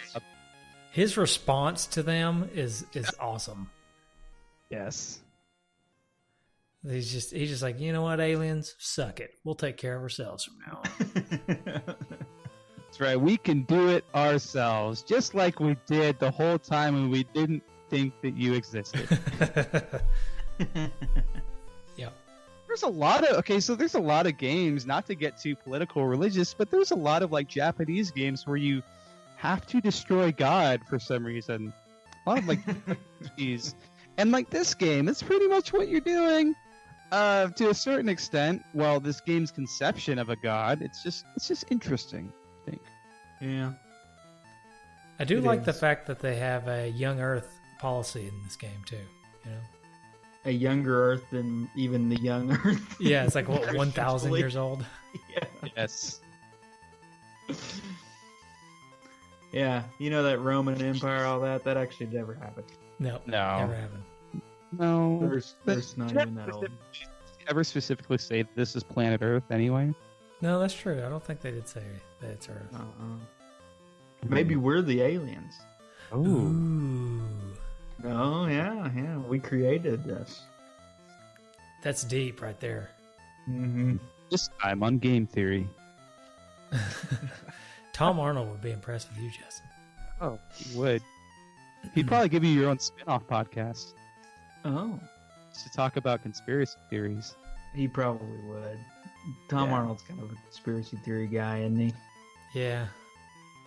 His response to them is awesome. Yes. He's just like, you know what, aliens, suck it. We'll take care of ourselves from now on. That's right. We can do it ourselves, just like we did the whole time when we didn't think that you existed. Yeah. There's a lot of games, not to get too political or religious, but there's a lot of like Japanese games where you have to destroy God for some reason. A lot of like and like this game, it's pretty much what you're doing. To a certain extent, well, this game's conception of a god, it's just interesting, I think. Yeah. I do like the fact that they have a young Earth policy in this game too. You know, a younger Earth than even the young Earth. Yeah, it's like what 1,000 years old. Yeah. Yes. Yeah, you know that Roman Empire, all that actually never happened. No, never happened. No, there's not even that old. Ever specifically say this is planet Earth anyway? No, that's true. I don't think they did say that it's Earth. Maybe we're the aliens. Ooh. Oh yeah, we created this. That's deep right there. Mm-hmm. This time on Game Theory. Tom Arnold would be impressed with you, Justin. Oh, he would. He'd probably give you your own spin-off podcast. Oh. To talk about conspiracy theories. He probably would. Tom Arnold's kind of a conspiracy theory guy, isn't he? Yeah.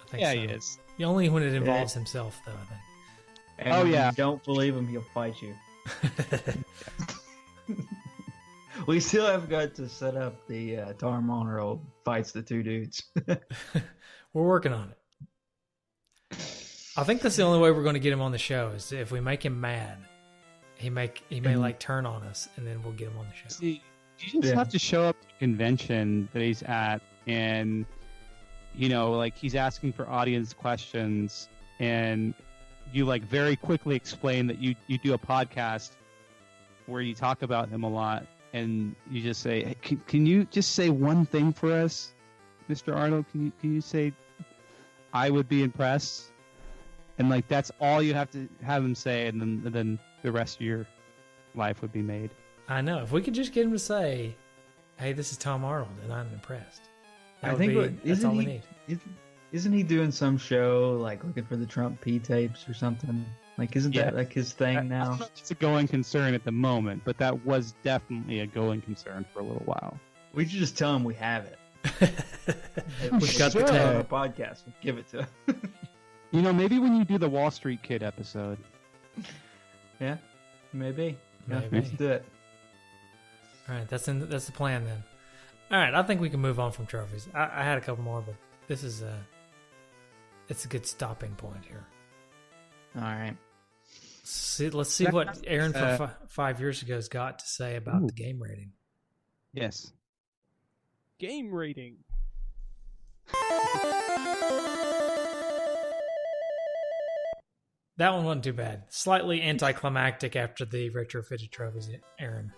I think so. He is. Only when it involves himself, though, I think. And if you don't believe him, he'll fight you. We still have got to set up the Tom Arnold fights the two dudes. We're working on it. I think that's the only way we're going to get him on the show is if we make him mad. He may like turn on us, and then we'll get him on the show. See, you just have to show up to a convention that he's at, and like he's asking for audience questions, and you like very quickly explain that you do a podcast where you talk about him a lot, and you just say, hey, can you just say one thing for us, Mr. Arnold? Can you say I would be impressed. And like that's all you have to have him say, and then the rest of your life would be made. I know. If we could just get him to say, "Hey, this is Tom Arnold, and I'm impressed." I think that's all we need. Isn't he doing some show like looking for the Trump P tapes or something? Like, isn't that like his thing I now? don't know if it's a going concern at the moment, but that was definitely a going concern for a little while. We should just tell him we have it. We've got the on tape. our podcast. We'll give it to him. You know, maybe when you do the Wall Street Kid episode. Yeah, maybe. Yeah, Maybe. let's do it. All right, that's the plan then. All right, I think we can move on from trophies. I had a couple more, but this is it's a good stopping point here. All right. Let's see what Aaron from 5 years ago has got to say about the game rating. Yes. Game rating. That one wasn't too bad. Slightly anticlimactic after the retrofitted trophies, Aaron.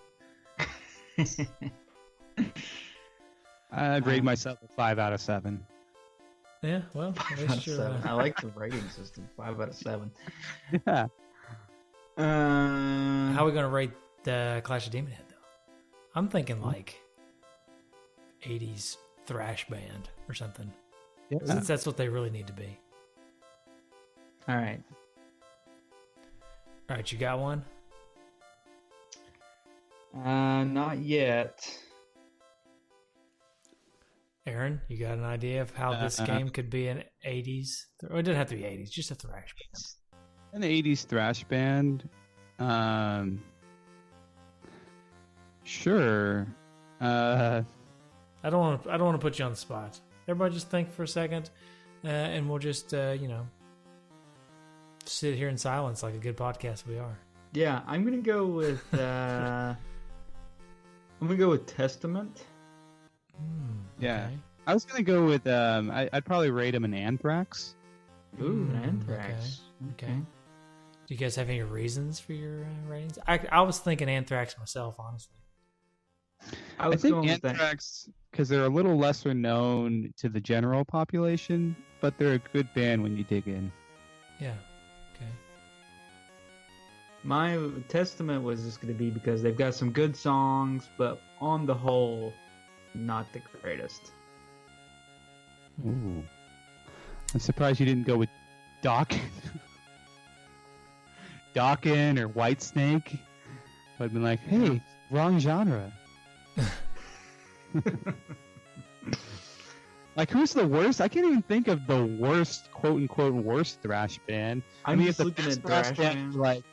I'd rate myself a 5 out of 7. Yeah, well, at 5 least out of you're, 7. I like the rating system. 5 out of 7. Yeah. how are we going to rate the Clash of Demonhead, though? I'm thinking like 80s thrash band or something. Yeah. Since that's what they really need to be. All right. All right, you got one? Not yet. Aaron, you got an idea of how this game could be an 80s? Or it doesn't have to be 80s, just a thrash band. An 80s thrash band. Sure. I don't want to put you on the spot. Everybody just think for a second, and we'll just sit here in silence like a good podcast we are. Yeah, I'm gonna go with Testament. Yeah. Okay. I was going to go with, I'd probably rate him an Anthrax. Ooh, Anthrax. Okay. Do you guys have any reasons for your ratings? I was thinking Anthrax myself, honestly. I think going with that. Anthrax, because they're a little lesser known to the general population, but they're a good band when you dig in. Yeah. Okay. My Testament was just going to be because they've got some good songs, but on the whole, not the greatest. Ooh. I'm surprised you didn't go with Dawkins. Dawkins or Whitesnake. I'd been like, hey, wrong genre. Like, who's the worst? I can't even think of the worst, quote-unquote, worst thrash band. I'm if just the looking best at thrash band, bands. like,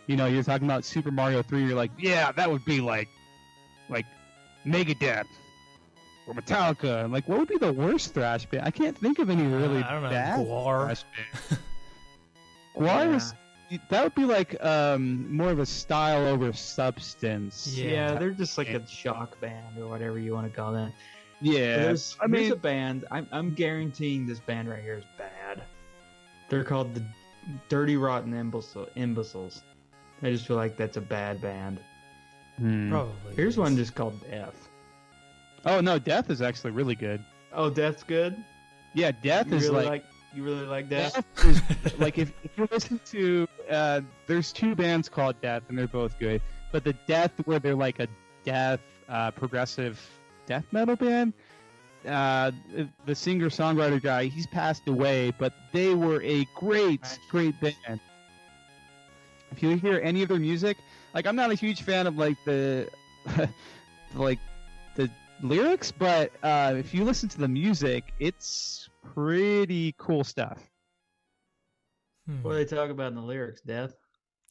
you know, you're talking about Super Mario 3, you're like, yeah, that would be like Megadeth or Metallica. Like, what would be the worst thrash band? I can't think of any really I don't know. bad Guar. thrash band. Guar is, that would be like more of a style over substance. Yeah. They're just like a shock band or whatever you want to call that. Yeah, There's a band. I'm guaranteeing this band right here is bad. They're called the Dirty Rotten Imbeciles. I just feel like that's a bad band. Probably. Here's is. one just called Death. Oh no, Death is actually really good. Oh, Death's good. Yeah, Death You is really you really like Death? Death is like if you listen to there's two bands called Death and they're both good, but the Death where they're like a death progressive death metal band, the singer songwriter guy, he's passed away, but they were a great band. If you hear any of their music, like I'm not a huge fan of like the like the lyrics, but if you listen to the music, it's pretty cool stuff. What do they talk about in the lyrics? Death?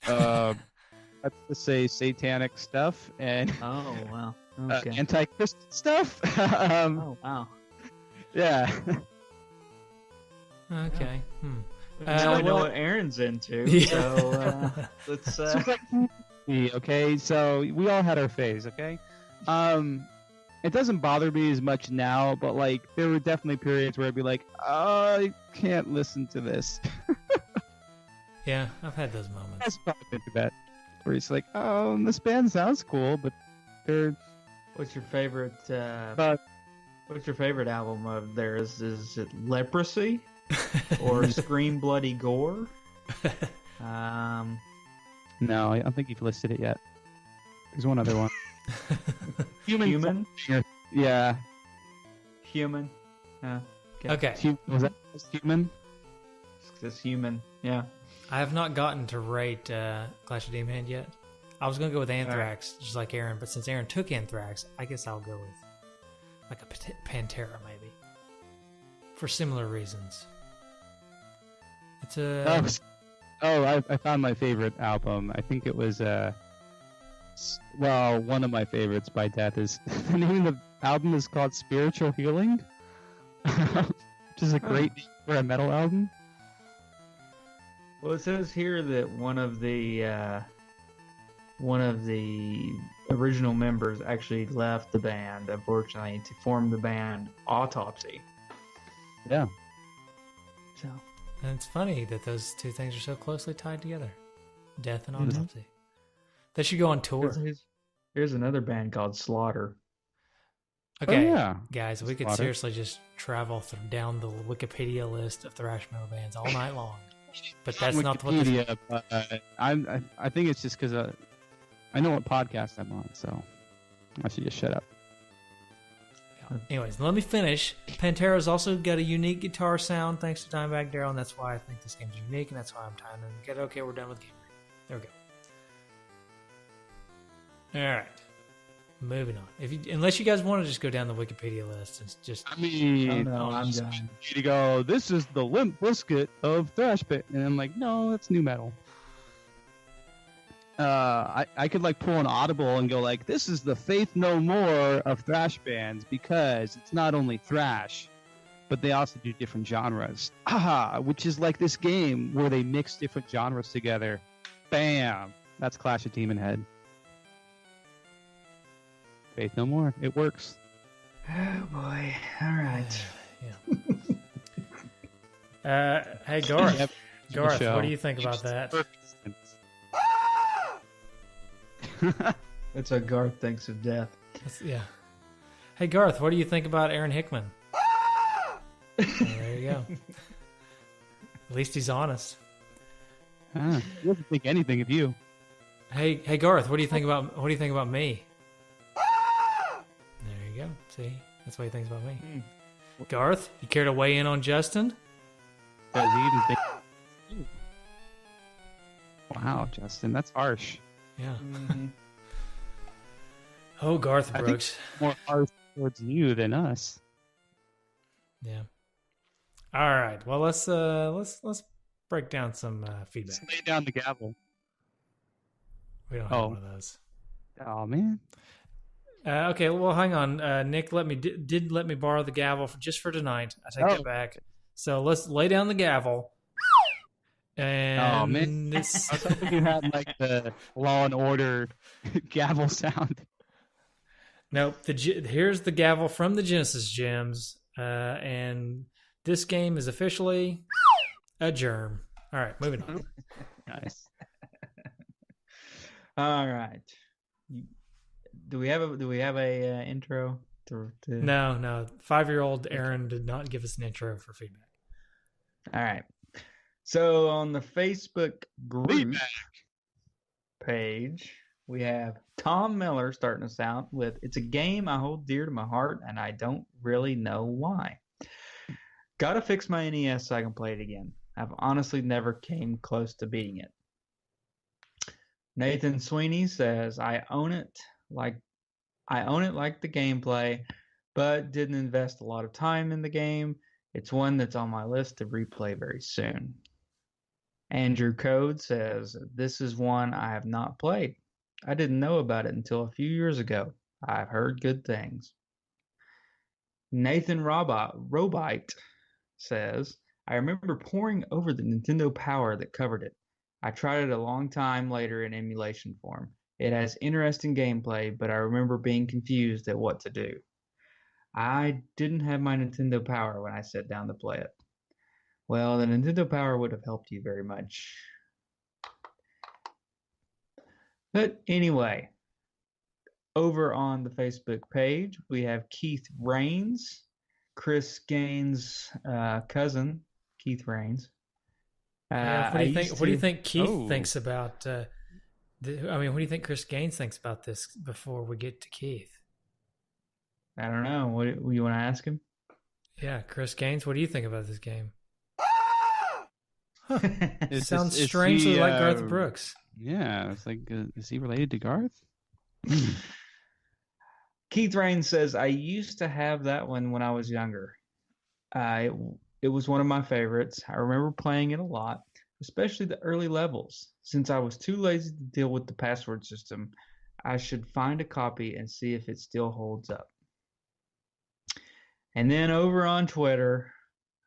Let's just say satanic stuff and Oh, wow. Okay. anti-Christian stuff. Oh, wow. Yeah. Okay. Now I know well- what Aaron's into, Yeah. so let's... Okay, so we all had our phase, okay? It doesn't bother me as much now, but like there were definitely periods where I'd be like, I can't listen to this. Yeah, I've had those moments. That's probably been through that. Where it's like, oh, this band sounds cool, but they're What's your favorite but What's your favorite album of theirs? Is it Leprosy? or Scream Bloody Gore. No, I don't think you've listed it yet. There's one other one. Human. Yeah. Human. Okay. Was that human? It's human. Yeah. I have not gotten to rate Clash of Demonhead yet. I was going to go with Anthrax, just like Aaron, but since Aaron took Anthrax, I guess I'll go with like a Pantera, maybe. For similar reasons. It's a... I found my favorite album. I think it was, one of my favorites by Death is, the name of the album is called Spiritual Healing, which is a great name for a metal album. Well, it says here that one of the original members actually left the band, unfortunately, to form the band Autopsy. Yeah. So. And it's funny that those two things are so closely tied together. Death and Autopsy. They should go on tour. Here's another band called Slaughter. Okay, yeah. Guys, we could seriously just travel down the Wikipedia list of thrash metal bands all night long. But that's not what this... But I think it's just because I know what podcast I'm on, so I should just shut up. Anyways, let me finish. Pantera's also got a unique guitar sound thanks to Dimebag Darrell, and that's why I think this game's unique, and that's why I'm timing to get okay, we're done with game. There we go. Alright. Moving on. Unless you guys want to just go down the Wikipedia list, it's just... I mean, I'm done. You go, this is the Limp Bizkit of thrash bit, and I'm like, no, that's new metal. I could like pull an Audible and go like, this is the Faith No More of thrash bands because it's not only thrash, but they also do different genres. Which is like this game where they mix different genres together. Bam! That's Clash of Demonhead. Faith No More. It works. Oh boy! All right. Hey Garth. Garth, what do you think about that? That's what Garth thinks of Death. Yeah. Hey Garth, what do you think about Aaron Hickman? There you go. At least he's honest. He doesn't think anything of you. Hey Garth, what do you think about me? There you go. See, that's what he thinks about me. Garth, you care to weigh in on Justin? Does he even think? Wow, Justin, that's harsh. Yeah. Mm-hmm. Oh, Garth Brooks. More harsh towards you than us. Yeah. All right. Well, let's break down some feedback. Just lay down the gavel. We don't have one of those. Oh man. Okay. Well, hang on. Nick did let me borrow the gavel just for tonight. I take that back. So let's lay down the gavel. And oh man, I was hoping you had like the Law and Order gavel sound. Nope. Here's the gavel from the Genesis Gems, and this game is officially a germ. All right, moving on. Nice. All right. Do we have a intro? No. 5-year-old Aaron did not give us an intro for feedback. All right. So on the Facebook group page, we have Tom Miller starting us out with, it's a game I hold dear to my heart, and I don't really know why. Gotta fix my NES so I can play it again. I've honestly never came close to beating it. Nathan Sweeney says, I own it like the gameplay, but didn't invest a lot of time in the game. It's one that's on my list to replay very soon. Andrew Code says, this is one I have not played. I didn't know about it until a few years ago. I've heard good things. Nathan Robite says, I remember poring over the Nintendo Power that covered it. I tried it a long time later in emulation form. It has interesting gameplay, but I remember being confused at what to do. I didn't have my Nintendo Power when I sat down to play it. Well, the Nintendo Power would have helped you very much. But anyway, over on the Facebook page, we have Keith Rains, Chris Gaines' cousin, Keith Rains. What do you think? What do you think Keith Oh. thinks about? What do you think Chris Gaines thinks about this? Before we get to Keith, I don't know. What you want to ask him? yeah, Chris Gaines, what do you think about this game? Is Sounds is strangely he, like Garth Brooks. Yeah, it's like, is he related to Garth? Keith Rains says, I used to have that one when I was younger. It was one of my favorites. I remember playing it a lot, especially the early levels. Since I was too lazy to deal with the password system, I should find a copy and see if it still holds up. And then over on Twitter,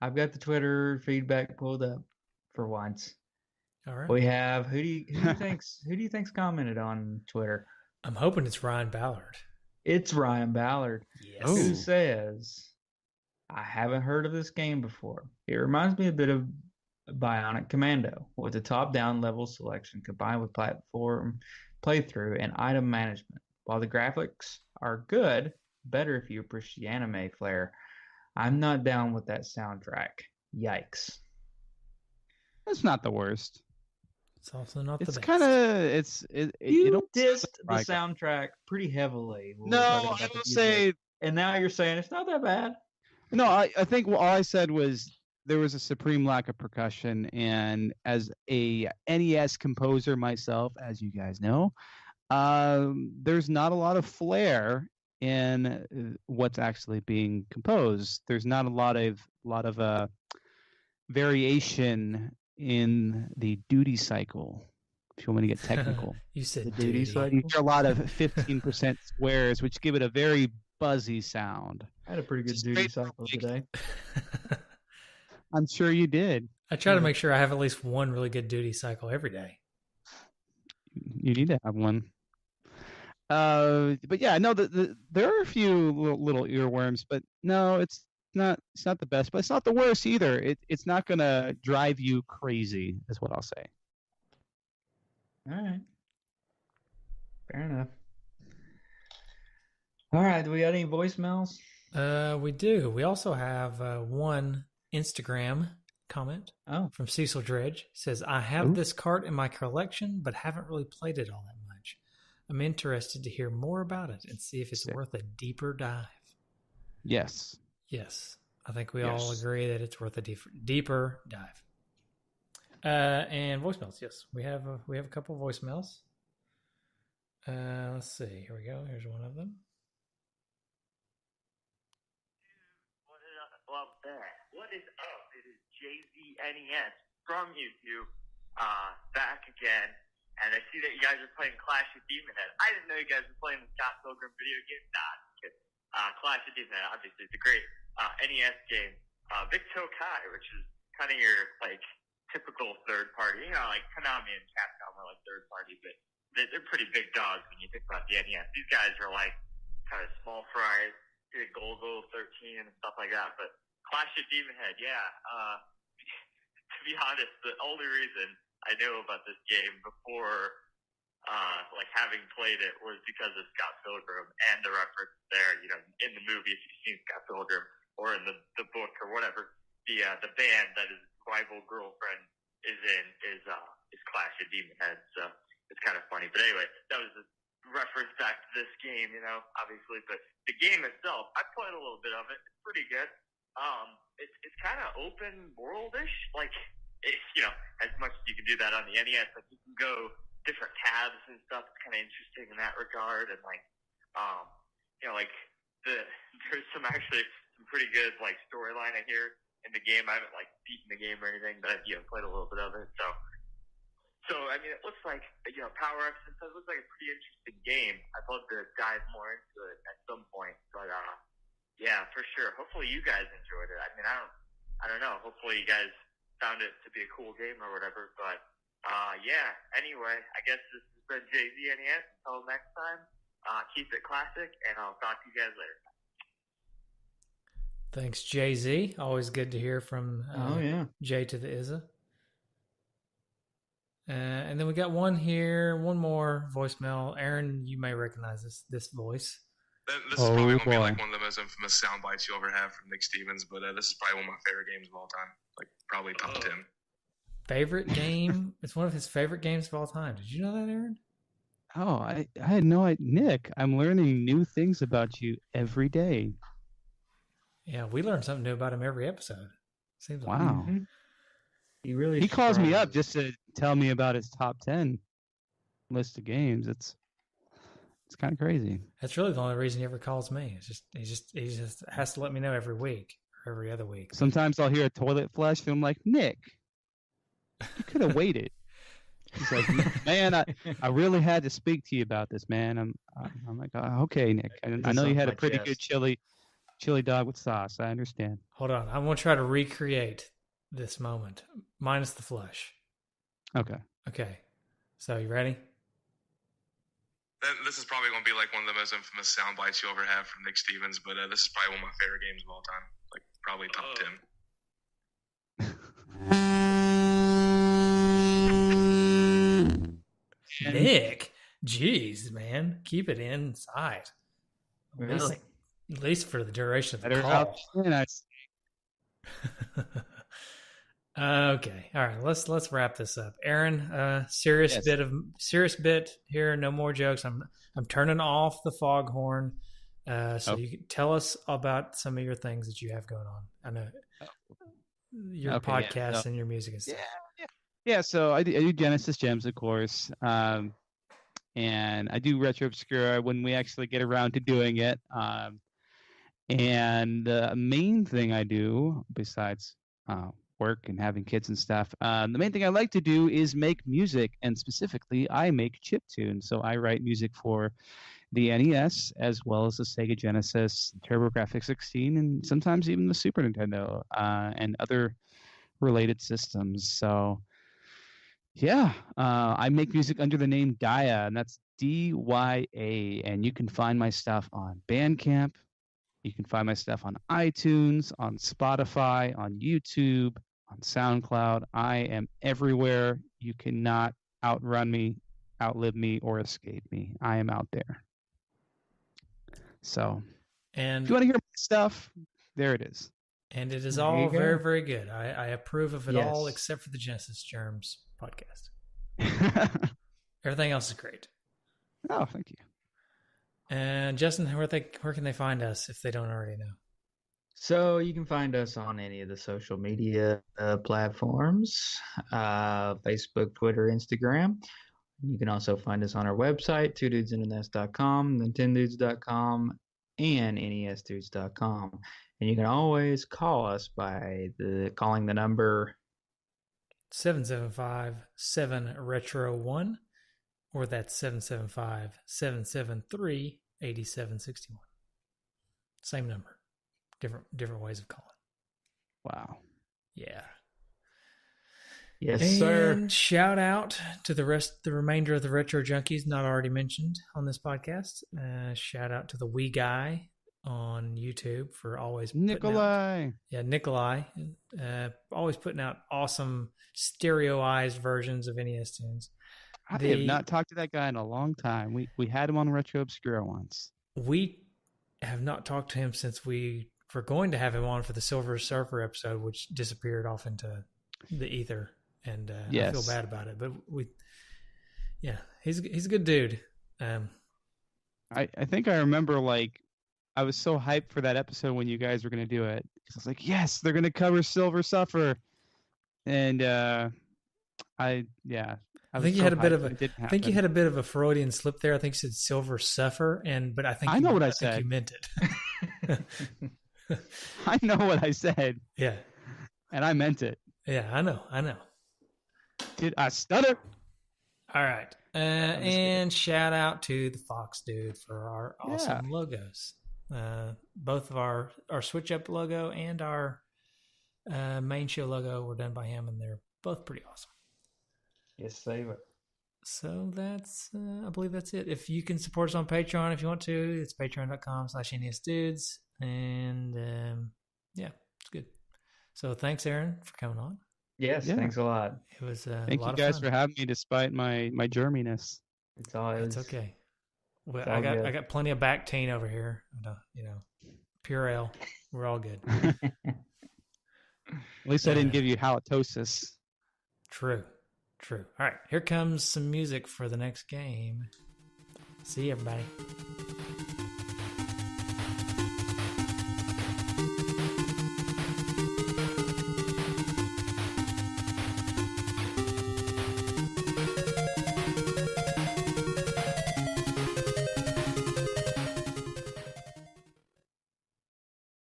I've got the Twitter feedback pulled up for once. All right. We have who do you think's commented on Twitter? I'm hoping it's Ryan Ballard. It's Ryan Ballard. Yes. Oh. Who says, I haven't heard of this game before. It reminds me a bit of Bionic Commando with a top-down level selection combined with platform playthrough and item management. While the graphics are good, better if you appreciate the anime flair, I'm not down with that soundtrack. Yikes. It's not the worst. It's also not the It's best. kind of You dissed the soundtrack pretty heavily. No, I will say, and now you're saying it's not that bad. no. I think all I said was there was a supreme lack of percussion, and as a NES composer myself, as you guys know, there's not a lot of flair in what's actually being composed. There's not a lot of variation in the duty cycle. If you want me to get technical, You said The duty duty. cycle? you hear a lot of 15% squares, which give it a very buzzy sound. I had a pretty good Straight duty cycle today. I'm sure you did. I try to make sure I have at least one really good duty cycle every day. You need to have one. But yeah, no, there are a few little earworms, but no, it's not the best, but it's not the worst either. It's not gonna drive you crazy, is what I'll say. All right. Fair enough. All right. Do we got any voicemails? We do. We also have one Instagram comment Oh, from Cecil Dredge. Says, I have this cart in my collection, but haven't really played it all that much. I'm interested to hear more about it and see if it's worth a deeper dive. Yes. Yes. I think we all agree that it's worth a deeper dive. And voicemails. Yes, we have a couple voicemails. Let's see. Here we go. Here's one of them. What is up? It is JZNES from YouTube, back again. And I see that you guys are playing Clash of Demonhead. I didn't know you guys were playing the Scott Pilgrim video game. Nah, just kidding. Clash of Demonhead, obviously, it's a great NES game. Victo Kai, which is kind of your like typical third party. You know, like Konami and Capcom are like third party, but they're pretty big dogs when you think about the NES. These guys are like kind of small fries, Golgo 13 and stuff like that. But Clash of Demonhead, yeah. To be honest, the only reason I knew about this game before, like having played it, was because of Scott Pilgrim and the reference there. You know, in the movie, if you've seen Scott Pilgrim, or in the book or whatever, the band that his rival girlfriend is in is Clash of Demonhead. So it's kind of funny. But anyway, that was a reference back to this game, you know, obviously. But the game itself, I played a little bit of it. It's pretty good. It's kind of open world-ish, like, it's, you know, as much as you can do that on the NES, like you can go different tabs and stuff. It's kind of interesting in that regard, and like, you know, like there's some pretty good like storyline I hear in the game. I haven't like beaten the game or anything, but I've played a little bit of it. So I mean, it looks like power ups and stuff. It looks like a pretty interesting game. I'd love to dive more into it at some point, but yeah, for sure. Hopefully you guys enjoyed it. I mean, I don't know. Hopefully you guys found it to be a cool game or whatever. But yeah. Anyway, I guess this has been JZNES. Until next time, keep it classic, and I'll talk to you guys later. Thanks, Jay-Z. Always good to hear from Jay to the Izza. And then we got one more voicemail. Aaron, you may recognize this voice. This is probably going to be like one of the most infamous sound bites you'll ever have from Nick Stevens, but this is probably one of my favorite games of all time. Like, probably top 10. Favorite game? It's one of his favorite games of all time. Did you know that, Aaron? Oh, I had no idea. Nick, I'm learning new things about you every day. Yeah, we learn something new about him every episode. Seems like. Wow. He calls me up just to tell me about his top 10 list of games. It's kind of crazy. That's really the only reason he ever calls me. It's just he just has to let me know every week or every other week. Sometimes I'll hear a toilet flush and I'm like, Nick, you could have waited. He's like, man, I really had to speak to you about this, man. I'm like, oh, okay, Nick. I know you had a pretty good chili dog with sauce. I understand. Hold on. I'm going to try to recreate this moment, minus the flush. Okay. Okay. So, you ready? This is probably going to be like one of the most infamous sound bites you'll ever have from Nick Stevens, but this is probably one of my favorite games of all time. Like, probably top 10. Nick, jeez, man, keep it inside. Really? At least for the duration of the call. Okay, all right. Let's wrap this up. Aaron, serious bit here. No more jokes. I'm turning off the foghorn. So you can tell us about some of your things that you have going on. I know your podcast and your music and stuff. Yeah. So I do Genesis Germs, of course, and I do Retro Obscura when we actually get around to doing it. And the main thing I do, besides work and having kids and stuff, the main thing I like to do is make music, and specifically, I make chiptunes. So I write music for the NES as well as the Sega Genesis, TurboGrafx 16, and sometimes even the Super Nintendo and other related systems. So yeah, I make music under the name Dya, and that's DYA, and you can find my stuff on Bandcamp. You can find my stuff on iTunes, on Spotify, on YouTube, on SoundCloud. I am everywhere. You cannot outrun me, outlive me, or escape me. I am out there. So, if you want to hear my stuff, there it is. And it is all very, very good. I approve of it all except for the Genesis Germs podcast. Everything else is great. Oh, thank you. And Justin, where can they find us if they don't already know? So you can find us on any of the social media platforms, Facebook, Twitter, Instagram. You can also find us on our website, twodudesinternest.com, nintendudes.com, and nesdudes.com. And you can always call us by calling the number 775-7-RETRO-1, or that's 775-773-8761. Same number. Different ways of calling. Wow. Yeah. Yes, and sir. Shout out to the remainder of the Retro Junkies not already mentioned on this podcast. Shout out to the wee guy on YouTube for always Nikolai. Nikolai. Always putting out awesome stereoized versions of NES tunes. I have not talked to that guy in a long time. We had him on Retro Obscura once. We have not talked to him since we were going to have him on for the Silver Surfer episode, which disappeared off into the ether. And I feel bad about it, but he's a good dude. I think I remember, like, I was so hyped for that episode when you guys were going to do it, because I was like, yes, they're going to cover Silver Surfer, and I think you had a bit of a. I think you had a bit of a Freudian slip there. I think you said Silver Suffer, but I think I know what I think said. You meant it. I know what I said. Yeah, and I meant it. Yeah, I know. Did I stutter? All right, and shout out to the Fox Dude for our awesome logos. Both of our Switch Up logo and our main show logo were done by him, and they're both pretty awesome. Yes, they were. So that's, I believe that's it. If you can support us on Patreon if you want to, it's patreon.com/NESDudes. And it's good. So thanks, Aaron, for coming on. Yes, thanks a lot. It was Thank you guys for having me despite my germiness. It's okay. Well, It's all good. I got plenty of Bactine over here. You know, pure ale. We're all good. At least I didn't give you halitosis. True. All right, here comes some music for the next game. See you, everybody.